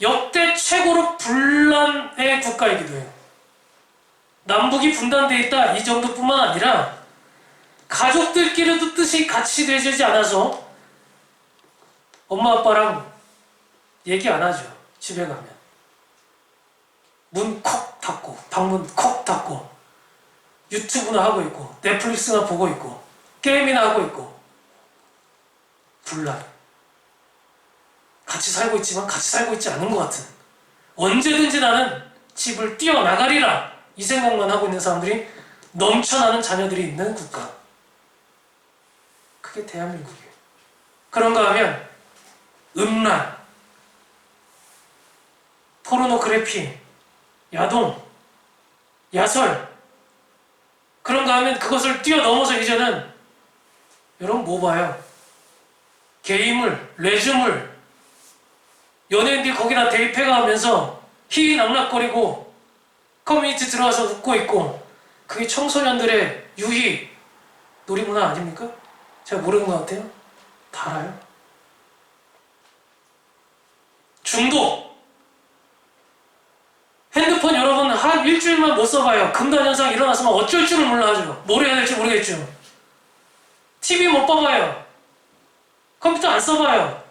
역대 최고로 분란의 국가이기도 해요. 남북이 분단되어 있다 이 정도뿐만 아니라 가족들끼리도 뜻이 같이 되지 않아서 엄마 아빠랑 얘기 안 하죠. 집에 가면 문 콕 닫고 방문 콕 닫고 유튜브나 하고 있고 넷플릭스나 보고 있고 게임이나 하고 있고 분란. 같이 살고 있지만 같이 살고 있지 않은 것 같은, 언제든지 나는 집을 뛰어나가리라 이 생각만 하고 있는 사람들이 넘쳐나는 자녀들이 있는 국가. 그게 대한민국이에요. 그런가 하면 음란, 포르노그래피, 야동, 야설, 그런가 하면 그것을 뛰어넘어서 이제는 여러분 뭐 봐요? 게임을, 레즈물, 연예인들이 거기다 대입해가면서 희희낙낙거리고 커뮤니티 들어와서 웃고 있고, 그게 청소년들의 유희 놀이문화 아닙니까? 제가 모르는 것 같아요? 다 알아요. 중독. 핸드폰 여러분 한 일주일만 못 써봐요. 금단현상 일어났으면 어쩔 줄을 몰라 하죠. 뭘 해야 될지 모르겠죠. TV 못 봐봐요. 컴퓨터 안 써봐요.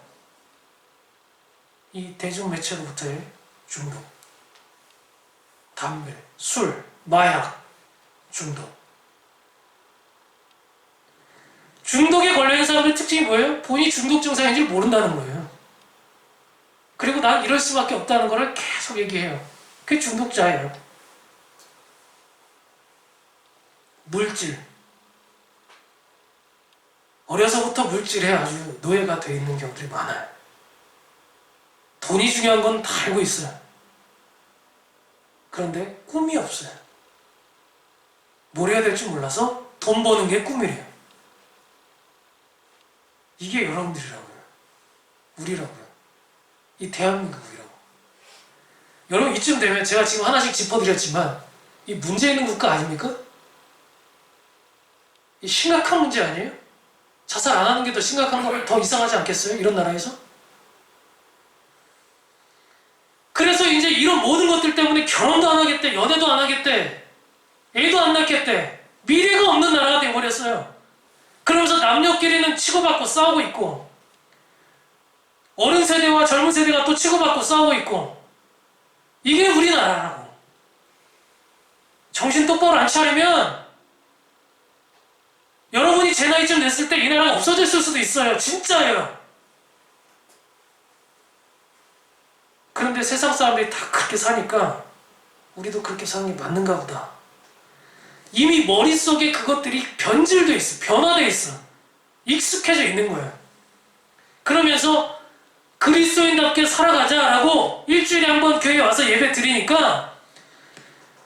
이 대중매체로부터의 중독. 담배, 술, 마약, 중독. 중독에 걸려있는 사람들의 특징이 뭐예요? 본인이 중독 증상인지 모른다는 거예요. 그리고 난 이럴 수밖에 없다는 거를 계속 얘기해요. 그게 중독자예요. 물질. 어려서부터 물질에 아주 노예가 되어 있는 경우들이 많아요. 돈이 중요한 건 다 알고 있어요. 그런데 꿈이 없어요. 뭘 해야 될지 몰라서 돈 버는 게 꿈이래요. 이게 여러분들이라고요. 우리라고요. 이 대한민국이라고. 여러분 이쯤 되면 제가 지금 하나씩 짚어드렸지만 이 문제 있는 국가 아닙니까? 이 심각한 문제 아니에요? 자살 안 하는 게 더 심각한 거, 더 이상하지 않겠어요? 이런 나라에서? 그래서 이제 이런 모든 것들 때문에 결혼도 안 하겠대, 연애도 안 하겠대, 애도 안 낳겠대, 미래가 없는 나라가 되어버렸어요. 그러면서 남녀끼리는 치고받고 싸우고 있고, 어른 세대와 젊은 세대가 또 치고받고 싸우고 있고, 이게 우리나라라고. 정신 똑바로 안 차리면 여러분이 제 나이쯤 됐을 때 이 나라가 없어졌을 수도 있어요. 진짜예요. 그런데 세상 사람들이 다 그렇게 사니까 우리도 그렇게 사는 게 맞는가 보다. 이미 머릿속에 그것들이 변질돼 있어. 변화돼 있어. 익숙해져 있는 거예요. 그러면서 그리스도인답게 살아가자라고 일주일에 한 번 교회에 와서 예배 드리니까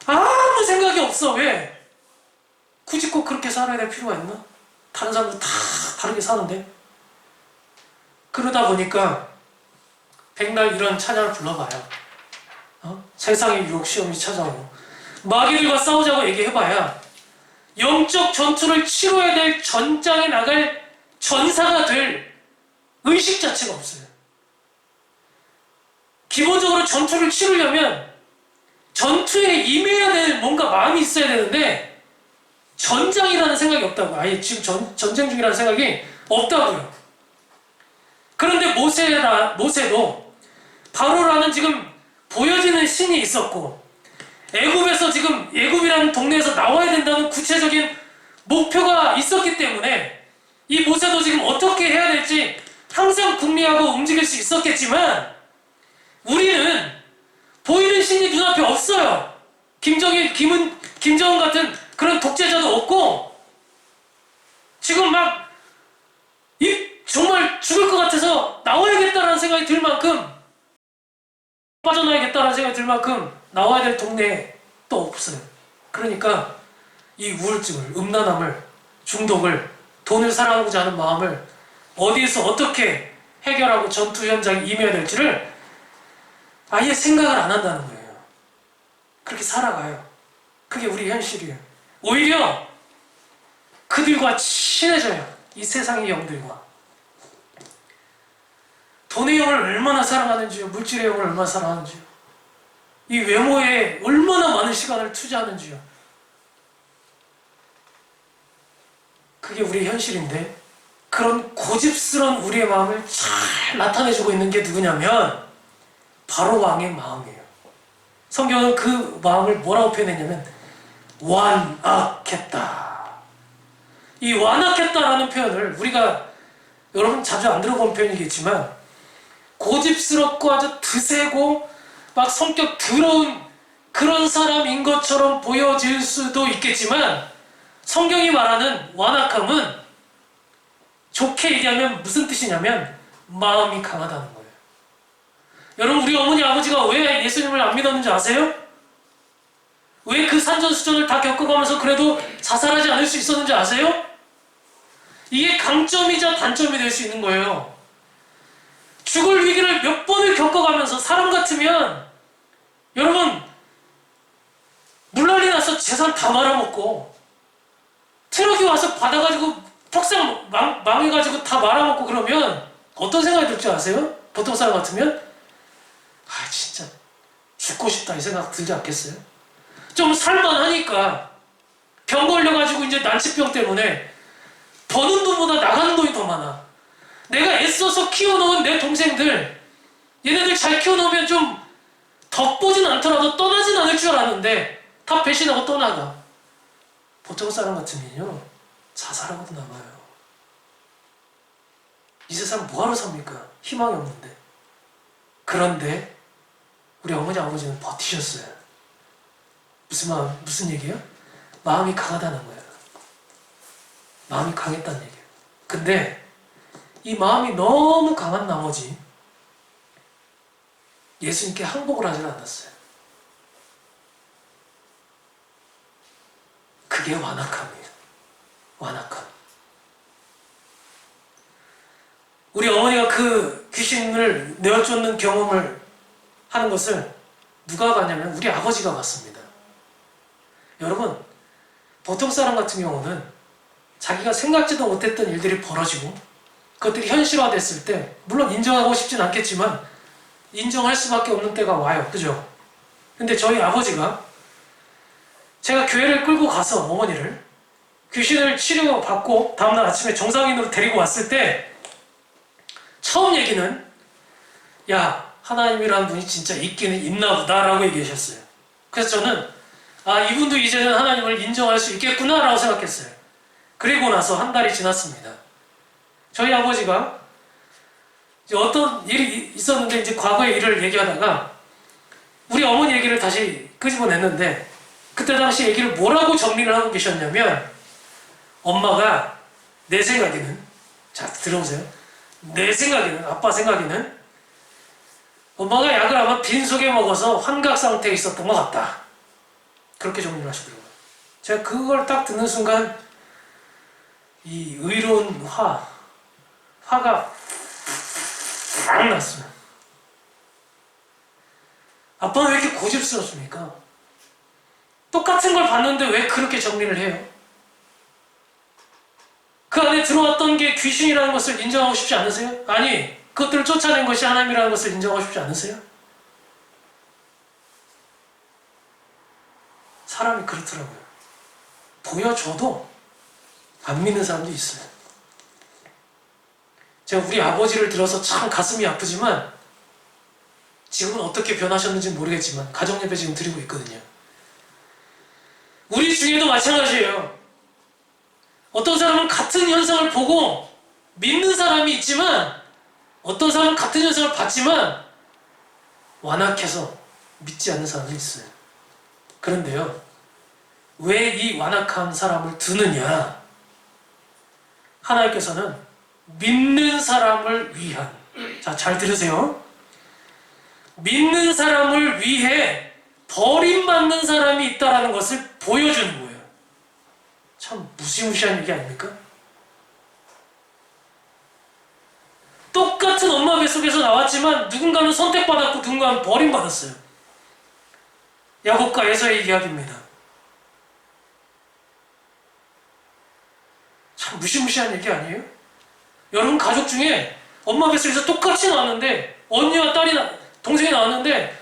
아무 생각이 없어. 왜? 굳이 꼭 그렇게 살아야 될 필요가 있나? 다른 사람들 다 다르게 사는데. 그러다 보니까 백날 이런 찬양을 불러봐요. 세상의 유혹 시험이 찾아오고 마귀들과 싸우자고 얘기해봐야 영적 전투를 치러야 될 전장에 나갈 전사가 될 의식 자체가 없어요. 기본적으로 전투를 치르려면 전투에 임해야 될 뭔가 마음이 있어야 되는데 전장이라는 생각이 없다고. 아예 지금 전쟁 중이라는 생각이 없다고요. 그런데 모세도 바로라는 지금 보여지는 신이 있었고 애굽에서 지금 애굽이라는 동네에서 나와야 된다는 구체적인 목표가 있었기 때문에 이 모세도 지금 어떻게 해야 될지 항상 궁리하고 움직일 수 있었겠지만 우리는 보이는 신이 눈앞에 없어요. 김정은 같은 그런 독재자도 없고 지금 막 정말 죽을 것 같아서 나와야겠다라는 생각이 들 만큼 빠져나야겠다라는 생각이 들 만큼 나와야 될 동네에 또 없어요. 그러니까 이 우울증을, 음란함을, 중독을, 돈을 사랑하고자 하는 마음을 어디에서 어떻게 해결하고 전투 현장에 임해야 될지를 아예 생각을 안 한다는 거예요. 그렇게 살아가요. 그게 우리 현실이에요. 오히려 그들과 친해져요. 이 세상의 영들과. 돈의 영을 얼마나 사랑하는지요. 물질의 영을 얼마나 사랑하는지요. 이 외모에 얼마나 많은 시간을 투자하는지요. 그게 우리의 현실인데 그런 고집스러운 우리의 마음을 잘 나타내주고 있는 게 누구냐면 바로 왕의 마음이에요. 성경은 그 마음을 뭐라고 표현했냐면 완악했다. 이 완악했다라는 표현을 우리가 여러분 자주 안 들어본 표현이겠지만 고집스럽고 아주 드세고 막 성격 더러운 그런 사람인 것처럼 보여질 수도 있겠지만 성경이 말하는 완악함은 좋게 얘기하면 무슨 뜻이냐면 마음이 강하다는 거예요. 여러분 우리 어머니 아버지가 왜 예수님을 안 믿었는지 아세요? 왜 그 산전수전을 다 겪어가면서 그래도 자살하지 않을 수 있었는지 아세요? 이게 강점이자 단점이 될 수 있는 거예요. 죽을 위기를 몇 번을 겪어가면서 사람 같으면 여러분 물난리 나서 재산 다 말아먹고 트럭이 와서 받아가지고 폭삭 망해가지고 다 말아먹고 그러면 어떤 생각이 들지 아세요? 보통 사람 같으면 아 진짜 죽고 싶다 이 생각 들지 않겠어요? 좀 살만하니까 병 걸려가지고 이제 난치병 때문에 버는 돈보다 나가는 돈이 더 많아. 내가 애써서 키워놓은 내 동생들 얘네들 잘 키워놓으면 좀 덕보진 않더라도 떠나진 않을 줄 알았는데 다 배신하고 떠나가. 보통 사람 같으면요 자살하고도 남아요. 이 세상 뭐하러 삽니까? 희망이 없는데. 그런데 우리 어머니 아버지는 버티셨어요. 무슨 얘기예요? 마음이 강하다는 거예요. 마음이 강했다는 얘기예요. 근데 이 마음이 너무 강한 나머지 예수님께 항복을 하지 않았어요. 그게 완악함이에요. 완악함. 우리 어머니가 그 귀신을 내어쫓는 경험을 하는 것을 누가 봤냐면 우리 아버지가 봤습니다. 여러분 보통 사람 같은 경우는 자기가 생각지도 못했던 일들이 벌어지고 그것들이 현실화됐을 때 물론 인정하고 싶진 않겠지만 인정할 수밖에 없는 때가 와요. 그죠? 근데 저희 아버지가 제가 교회를 끌고 가서 어머니를 귀신을 치료받고 다음날 아침에 정상인으로 데리고 왔을 때 처음 얘기는 야 하나님이라는 분이 진짜 있기는 있나 보다 라고 얘기하셨어요. 그래서 저는 아 이분도 이제는 하나님을 인정할 수 있겠구나 라고 생각했어요. 그리고 나서 한 달이 지났습니다. 저희 아버지가 이제 어떤 일이 있었는데 이제 과거의 일을 얘기하다가 우리 어머니 얘기를 다시 끄집어냈는데 그때 당시 얘기를 뭐라고 정리를 하고 계셨냐면 엄마가 내 생각에는 자 들어보세요. 내 생각에는 아빠 생각에는 엄마가 약을 아마 빈속에 먹어서 환각 상태에 있었던 것 같다. 그렇게 정리를 하시더라고요. 제가 그걸 딱 듣는 순간 이 의로운 화가 팍 났어요. 아빠는 왜 이렇게 고집스럽습니까? 똑같은 걸 봤는데 왜 그렇게 정리를 해요? 그 안에 들어왔던 게 귀신이라는 것을 인정하고 싶지 않으세요? 아니, 그것들을 쫓아낸 것이 하나님이라는 것을 인정하고 싶지 않으세요? 사람이 그렇더라고요. 보여줘도 안 믿는 사람도 있어요. 제가 우리 아버지를 들어서 참 가슴이 아프지만 지금은 어떻게 변하셨는지 모르겠지만 가정예배 지금 드리고 있거든요. 우리 중에도 마찬가지예요. 어떤 사람은 같은 현상을 보고 믿는 사람이 있지만 어떤 사람은 같은 현상을 봤지만 완악해서 믿지 않는 사람이 있어요. 그런데요, 왜 이 완악한 사람을 두느냐? 하나님께서는 믿는 사람을 위한, 자, 잘 들으세요. 믿는 사람을 위해 버림받는 사람이 있다는 것을 보여주는 거예요. 참 무시무시한 얘기 아닙니까? 똑같은 엄마 뱃속에서 나왔지만 누군가는 선택받았고 누군가는 버림받았어요. 야곱과 에서의 이야기입니다. 참 무시무시한 얘기 아니에요? 여러분 가족 중에 엄마 뱃속에서 똑같이 나왔는데 언니와 동생이 나왔는데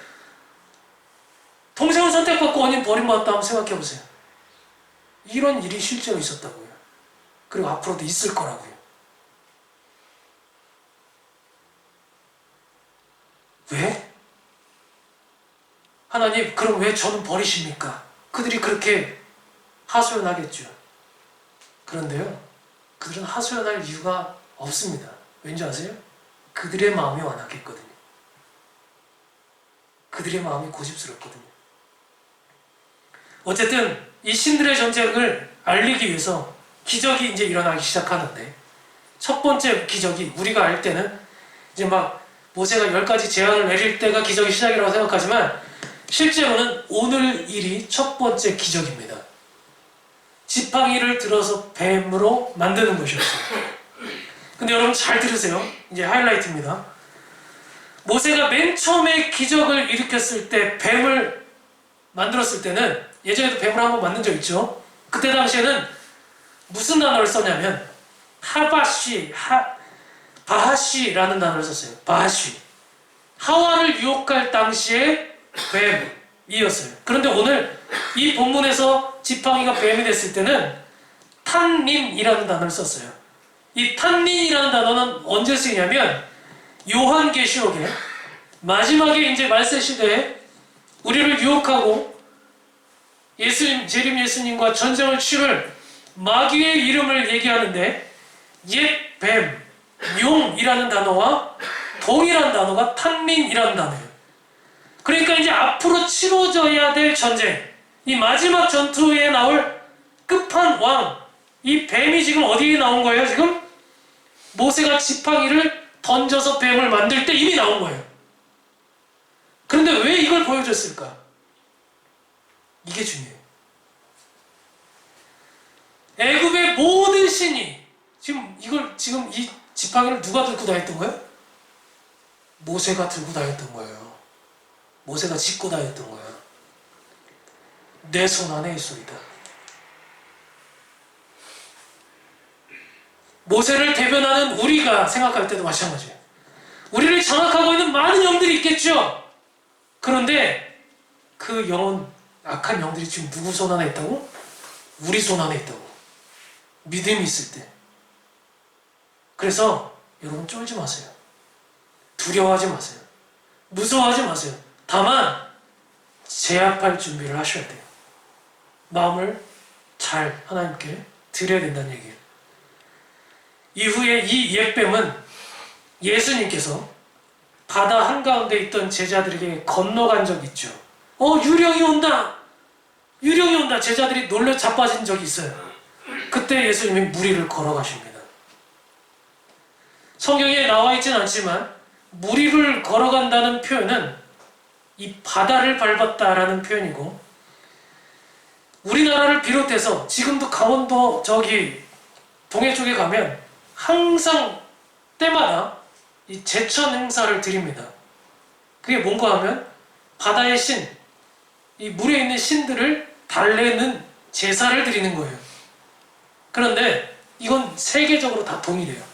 동생은 선택받고 언니는 버림받았다 한번 생각해보세요. 이런 일이 실제로 있었다고요. 그리고 앞으로도 있을 거라고요. 왜? 하나님, 그럼 왜 저는 버리십니까? 그들이 그렇게 하소연하겠죠. 그런데요, 그들은 하소연할 이유가 없습니다. 왠지 아세요? 그들의 마음이 완악했거든요. 그들의 마음이 고집스럽거든요. 어쨌든 이 신들의 전쟁을 알리기 위해서 기적이 이제 일어나기 시작하는데, 첫 번째 기적이 우리가 알 때는 이제 막 모세가 10가지 재앙을 내릴 때가 기적이 시작이라고 생각하지만 실제로는 오늘 일이 첫 번째 기적입니다. 지팡이를 들어서 뱀으로 만드는 것이었어요. 근데 여러분 잘 들으세요. 이제 하이라이트입니다. 모세가 맨 처음에 기적을 일으켰을 때, 뱀을 만들었을 때는, 예전에도 뱀을 한번 만든 적 있죠. 그때 당시에는 무슨 단어를 썼냐면 바하시라는 단어를 썼어요. 바하시. 하와를 유혹할 당시에 뱀이었어요. 그런데 오늘 이 본문에서 지팡이가 뱀이 됐을 때는 탄닌이라는 단어를 썼어요. 이 탄닌이라는 단어는 언제 쓰이냐면 요한계시록에 마지막에 이제 말세 시대에 우리를 유혹하고 재림 예수님과 전쟁을 치를 마귀의 이름을 얘기하는데 옛 뱀, 용이라는 단어와 동일한 단어가 탄민이라는 단어예요. 그러니까 이제 앞으로 치러져야 될 전쟁, 이 마지막 전투에 나올 끝판왕, 이 뱀이 지금 어디에 나온 거예요? 지금 모세가 지팡이를 던져서 뱀을 만들 때 이미 나온 거예요. 그런데 왜 이걸 보여줬을까? 이게 중요해요. 애굽의 모든 신이 지금 이 지팡이를 누가 들고 다녔던 거예요? 모세가 들고 다녔던 거예요. 모세가 짚고 다녔던 거예요. 내 손 안에 있소이다. 모세를 대변하는 우리가 생각할 때도 마찬가지예요. 우리를 장악하고 있는 많은 영들이 있겠죠. 그런데 그 영은, 악한 영들이 지금 누구 손 안에 있다고? 우리 손 안에 있다고. 믿음이 있을 때. 그래서 여러분 쫄지 마세요. 두려워하지 마세요. 무서워하지 마세요. 다만 제압할 준비를 하셔야 돼요. 마음을 잘 하나님께 드려야 된다는 얘기예요. 이후에 이 옛뱀은 예수님께서 바다 한가운데 있던 제자들에게 건너간 적이 있죠. 유령이 온다! 유령이 온다! 제자들이 놀려 자빠진 적이 있어요. 그때 예수님이 무리를 걸어가십니다. 성경에 나와 있지는 않지만 무리를 걸어간다는 표현은 이 바다를 밟았다라는 표현이고, 우리나라를 비롯해서 지금도 강원도 저기 동해 쪽에 가면 항상 때마다 이 제천 행사를 드립니다. 그게 뭔가 하면 바다의 신, 이 물에 있는 신들을 달래는 제사를 드리는 거예요. 그런데 이건 세계적으로 다 동일해요.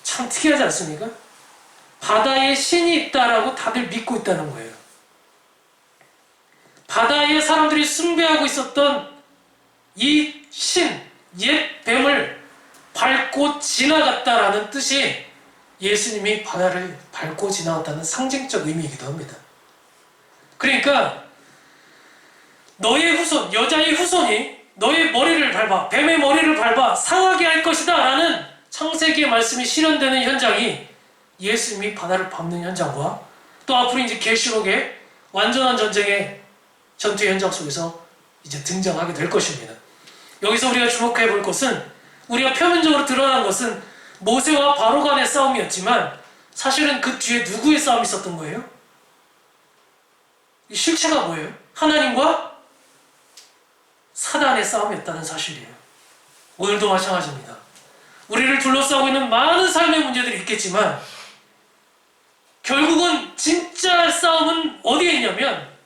참 특이하지 않습니까? 바다에 신이 있다라고 다들 믿고 있다는 거예요. 바다에 사람들이 숭배하고 있었던 이 신, 옛 뱀을 밟고 지나갔다라는 뜻이 예수님이 바다를 밟고 지나갔다는 상징적 의미이기도 합니다. 그러니까 너의 후손, 여자의 후손이 너의 머리를 밟아, 뱀의 머리를 밟아 상하게 할 것이다 라는 창세기의 말씀이 실현되는 현장이 예수님이 바다를 밟는 현장과 또 앞으로 이제 계시록의 완전한 전쟁의 전투 현장 속에서 이제 등장하게 될 것입니다. 여기서 우리가 주목해 볼 것은, 우리가 표면적으로 드러난 것은 모세와 바로 간의 싸움이었지만 사실은 그 뒤에 누구의 싸움이 있었던 거예요? 이 실체가 뭐예요? 하나님과 사단의 싸움이었다는 사실이에요. 오늘도 마찬가지입니다. 우리를 둘러싸고 있는 많은 삶의 문제들이 있겠지만 결국은 진짜 싸움은 어디에 있냐면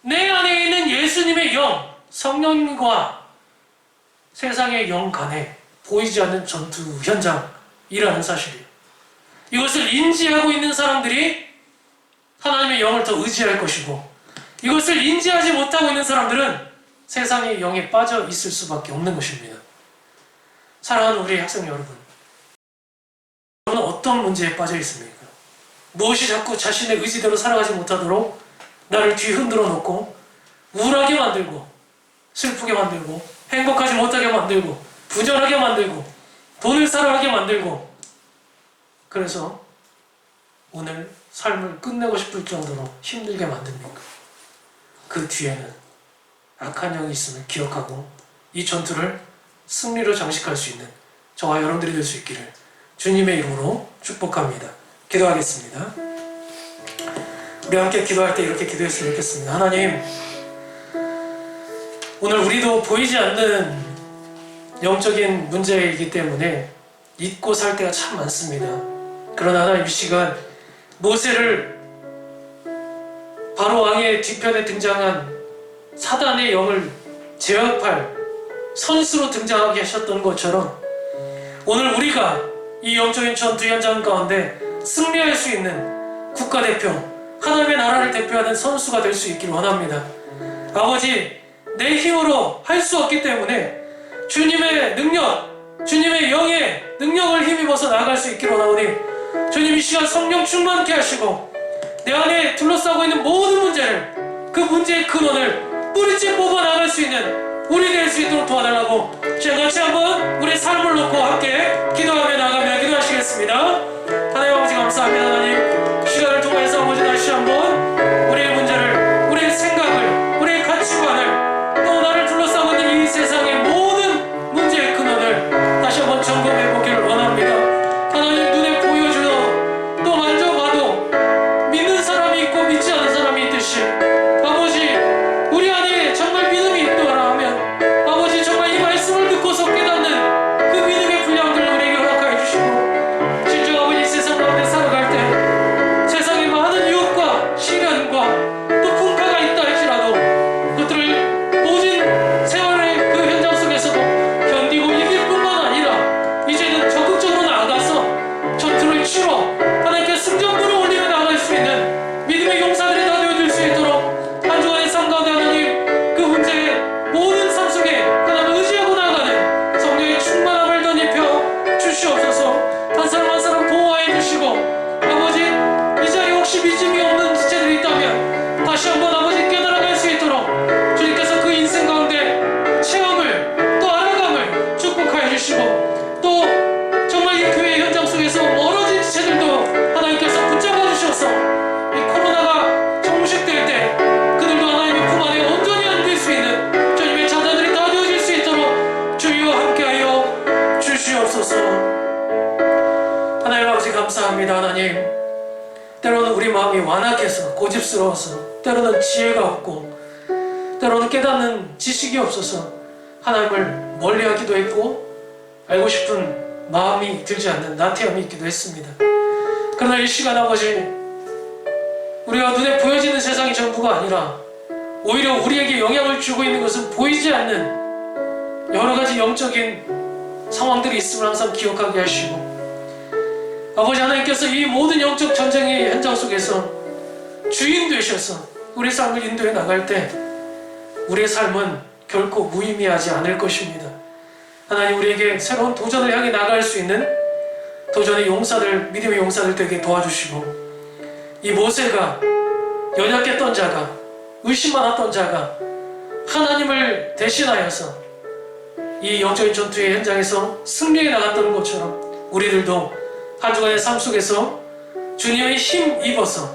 내 안에 있는 예수님의 영, 성령과 세상의 영 간에 보이지 않는 전투 현장이라는 사실이에요. 이것을 인지하고 있는 사람들이 하나님의 영을 더 의지할 것이고, 이것을 인지하지 못하고 있는 사람들은 세상의 영에 빠져 있을 수밖에 없는 것입니다. 사랑하는 우리 학생 여러분, 여러분은 어떤 문제에 빠져 있습니까? 무엇이 자꾸 자신의 의지대로 살아가지 못하도록 나를 뒤흔들어 놓고 우울하게 만들고 슬프게 만들고 행복하지 못하게 만들고 부전하게 만들고 돈을 사랑하게 만들고, 그래서 오늘 삶을 끝내고 싶을 정도로 힘들게 만듭니까? 그 뒤에는 악한 영이 있음을 기억하고 이 전투를 승리로 장식할 수 있는 저와 여러분들이 될 수 있기를 주님의 이름으로 축복합니다. 기도하겠습니다. 우리 함께 기도할 때 이렇게 기도했으면 좋겠습니다. 하나님, 오늘 우리도 보이지 않는 영적인 문제이기 때문에 잊고 살 때가 참 많습니다. 그러나 하나님, 이 시간 모세를 바로 왕의 뒤편에 등장한 사단의 영을 제압할 선수로 등장하게 하셨던 것처럼 오늘 우리가 이 영적인 전투 현장 가운데 승리할 수 있는 국가대표, 하나님의 나라를 대표하는 선수가 될 수 있기를 원합니다. 아버지, 내 힘으로 할 수 없기 때문에 주님의 능력, 주님의 영의 능력을 힘입어서 나아갈 수 있기를 원하오니 주님, 이 시간 성령 충만케 하시고 내 안에 둘러싸고 있는 모든 문제를, 그 문제의 근원을 뿌리째 뽑아 나갈 수 있는 우리 될 수 있도록 도와달라고 시간 같이 한번 우리의 삶을 놓고 함께 기도하며 나가며 기도하시겠습니다. 하나님 아버지, 감사합니다. 하나님, 시간을 통해서 아버지 다시 한번 우리의 문제를, 우리의 생각을, 우리의 가치관을, 또 나를 둘러싸고 있는 이 세상의 모든 문제의 근원을 다시 한번 점검해 보기를 원합니다. 하나님, 눈에 보여주어 또 만져봐도 믿는 사람이 있고 믿지 않는 사람이 있듯이 아버지, 우리 안에 정말 믿음이 있더라 하면 아버지, 정말 이 말씀을 듣고서 깨닫는 그 믿음의 분량들을 우리에게 허락하여 주시고, 진정 아버지, 세상 가운데 살아갈 때 세상의 많은 유혹과 시련과 또 풍파가 있다 할지라도 그것들을 모진 세월의 그 현장 속에서도 견디고 이길 뿐만 아니라 이제는 적극적으로 나아가서 전투를 치러 하나님께 승전부를 올리며 나아갈 수 있는 믿음의 용사들이 다 되어줄 수 있도록 한 주간의 삶 가운데 하나님, 그 문제의 모든 삶 속에 하나님을 의지하고 나아가는 성령의 충만함을 덧입혀 주시옵소서. 한 사람 한 사람 보호하여 주시고, 아버지, 이 자리에 혹시 믿음이 없는 지체들이 있다면 다시 한번 아버지 깨달아갈 수 있도록 주님께서 그 인생 가운데 체험을 또 알아감을 축복하여 주시고, 또 정말 이 교회 현장 속에서 멀어진 지체들도 하나님께서 붙잡아 주셔서 이 코로나가 종식될 때 그들도 하나님의 품 안에 온전히 앉을 수 있는 주님의 자녀들이 다 되어질 수 있도록 주여 함께하여 주시옵소서. 하나님 아버지, 감사합니다. 하나님, 때로는 우리 마음이 완악해서 고집스러워서, 때로는 지혜가 없고, 때로는 깨닫는 지식이 없어서 하나님을 멀리하기도 했고 알고 싶은 마음이 들지 않는 나태함이 있기도 했습니다. 그러나 이 시간 아버지, 우리가 눈에 보여지는 세상이 전부가 아니라 오히려 우리에게 영향을 주고 있는 것은 보이지 않는 여러 가지 영적인 상황들이 있음을 항상 기억하게 하시고, 아버지 하나님께서 이 모든 영적 전쟁의 현장 속에서 주인 되셔서 우리 삶을 인도해 나갈 때 우리의 삶은 결코 무의미하지 않을 것입니다. 하나님 우리에게 새로운 도전을 향해 나갈 수 있는 도전의 용사들, 믿음의 용사들 되게 도와주시고, 이 모세가 연약했던 자가, 의심 많았던 자가 하나님을 대신하여서 이 영적인 전투의 현장에서 승리해 나갔던 것처럼 우리들도 한 주간의 삶 속에서 주님의 힘 입어서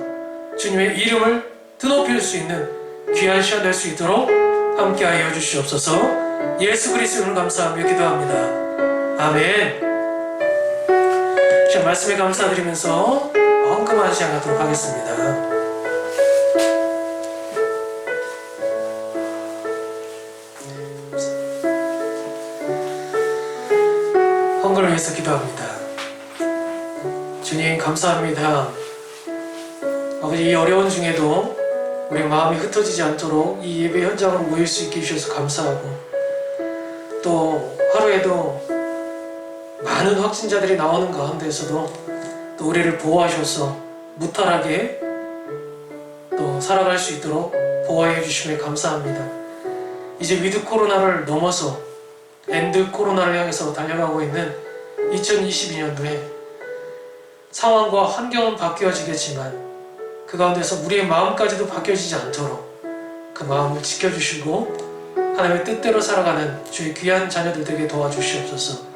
주님의 이름을 드높일 수 있는 귀한 시간 될 수 있도록 함께하여 주시옵소서. 예수 그리스도를 감사하며 기도합니다. 아멘. 자, 말씀에 감사드리면서 헌금하는 시간 갖도록 하겠습니다. 헌금을 위해서 기도합니다. 주님 감사합니다. 아버지, 이 어려운 중에도 우리 마음이 흩어지지 않도록 이 예배 현장으로 모일 수 있게 해주셔서 감사하고, 또 하루에도 많은 확진자들이 나오는 가운데에서도 또 우리를 보호하셔서 무탈하게 또 살아갈 수 있도록 보호해 주심에 감사합니다. 이제 위드 코로나를 넘어서 엔드 코로나를 향해서 달려가고 있는 2022년도에 상황과 환경은 바뀌어지겠지만 그 가운데서 우리의 마음까지도 바뀌어지지 않도록 그 마음을 지켜주시고 하나님의 뜻대로 살아가는 주의 귀한 자녀들 되게 도와주시옵소서.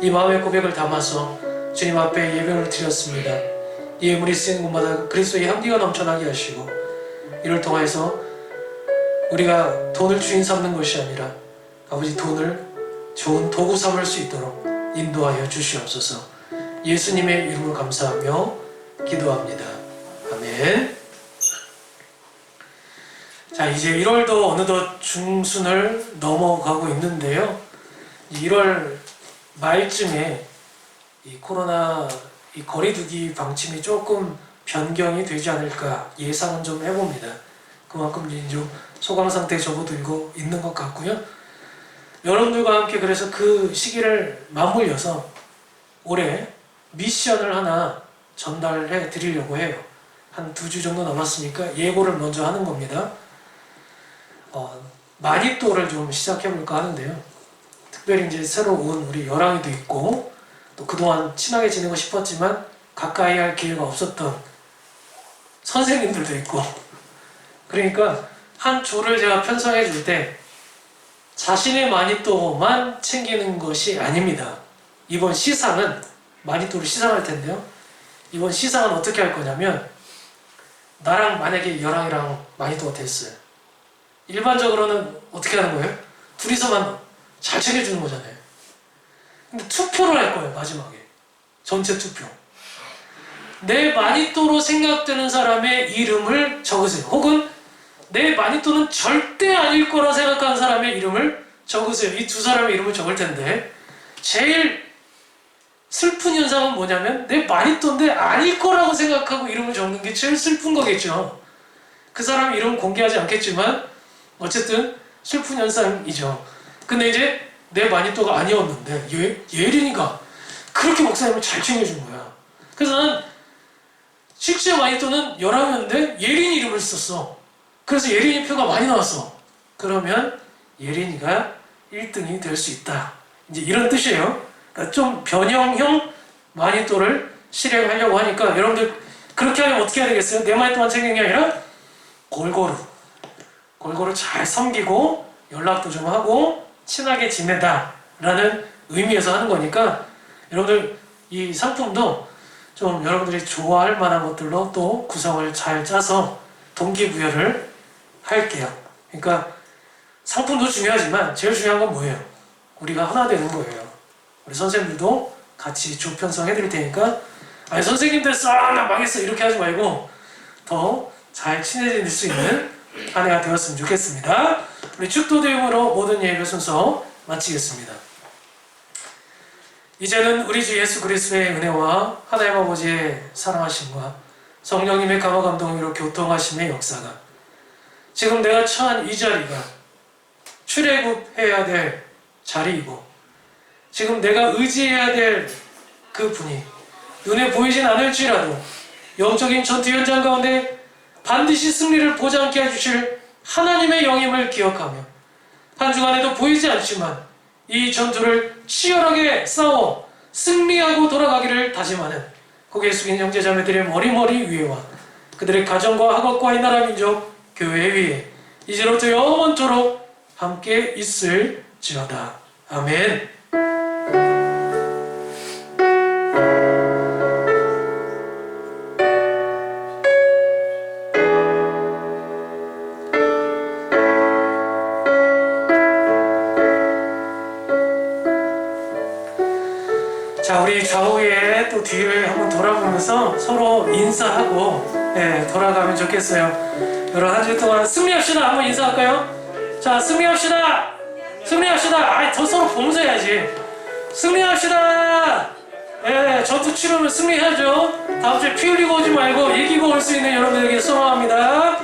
이 마음의 고백을 담아서 주님 앞에 예배를 드렸습니다. 이 예물이 쓰인 곳마다 그리스도의 향기가 넘쳐나게 하시고, 이를 통해서 우리가 돈을 주인 삼는 것이 아니라 아버지 돈을 좋은 도구 삼을 수 있도록 인도하여 주시옵소서. 예수님의 이름으로 감사하며 기도합니다. 아멘. 자, 이제 1월도 어느덧 중순을 넘어가고 있는데요. 1월 말쯤에 이 코로나 이 거리두기 방침이 조금 변경이 되지 않을까 예상은 좀 해봅니다. 그만큼 이제 좀 소강 상태에 접어들고 있는 것 같고요. 여러분들과 함께 그래서 그 시기를 맞물려서 올해 미션을 하나 전달해 드리려고 해요. 한 2주 정도 남았으니까 예고를 먼저 하는 겁니다. 마니또를 좀 시작해 볼까 하는데요. 특별히 이제 새로 온 우리 여랑이도 있고, 또 그동안 친하게 지내고 싶었지만 가까이 할 기회가 없었던 선생님들도 있고, 그러니까 한 조를 제가 편성해 줄 때 자신의 마니또만 챙기는 것이 아닙니다. 이번 시상은 마니또를 시상할 텐데요. 이번 시상은 어떻게 할 거냐면, 나랑 만약에 여랑이랑 마니또가 됐어요. 일반적으로는 어떻게 하는 거예요? 둘이서만 잘 챙겨주는 거잖아요. 근데 투표를 할 거예요. 마지막에 전체 투표. 내 마니또로 생각되는 사람의 이름을 적으세요. 혹은 내 마니또는 절대 아닐 거라 생각하는 사람의 이름을 적으세요. 이 두 사람의 이름을 적을 텐데, 제일 슬픈 현상은 뭐냐면 내 마니또인데 아닐 거라고 생각하고 이름을 적는 게 제일 슬픈 거겠죠. 그 사람 이름은 공개하지 않겠지만 어쨌든 슬픈 현상이죠. 근데 이제 내 마니또가 아니었는데 예린이가 그렇게 목사님을 잘 챙겨준 거야. 그래서 나는 실제 마니또는 11명인데 예린이 이름을 썼어. 그래서 예린이 표가 많이 나왔어. 그러면 예린이가 1등이 될 수 있다. 이제 이런 뜻이에요. 그러니까 좀 변형형 마니또를 실행하려고 하니까 여러분들 그렇게 하면 어떻게 해야 되겠어요? 내 마니또만 챙기는 게 아니라 골고루 잘 섬기고 연락도 좀 하고 친하게 지내다 라는 의미에서 하는 거니까, 여러분들 이 상품도 좀 여러분들이 좋아할 만한 것들로 또 구성을 잘 짜서 동기부여를 할게요. 그러니까 상품도 중요하지만 제일 중요한 건 뭐예요? 우리가 하나 되는 거예요. 우리 선생님들도 같이 조 편성해 드릴 테니까, 아니 선생님들 나 망했어 이렇게 하지 말고 더 잘 친해질 수 있는 한 해가 되었으면 좋겠습니다. 우리 축도대음으로 모든 예배 순서 마치겠습니다. 이제는 우리 주 예수 그리스도의 은혜와 하나님 아버지의 사랑하심과 성령님의 감화 감동으로 교통하심의 역사가, 지금 내가 처한 이 자리가 출애굽해야 될 자리이고, 지금 내가 의지해야 될 그 분이 눈에 보이진 않을지라도 영적인 전투 현장 가운데 반드시 승리를 보장케 해주실 하나님의 영임을 기억하며 한 주간에도 보이지 않지만 이 전투를 치열하게 싸워 승리하고 돌아가기를 다짐하는 고개 숙인 형제자매들의 머리머리 위에와 그들의 가정과 학업과 이 나라 민족 교회 위에 이제로부터 영원토록 함께 있을지어다. 아멘. 자, 우리 좌우에 또 뒤를 한번 돌아보면서 서로 인사하고 돌아가면 좋겠어요. 여러분 한 주 동안 승리합시다. 한번 인사할까요? 자, 승리합시다. 승리합시다. 아이, 더 서로 보면서 해야지. 승리합시다. 전투 치르면 승리해야죠. 다음 주에 피 흘리고 오지 말고 이기고 올 수 있는 여러분에게 소망합니다.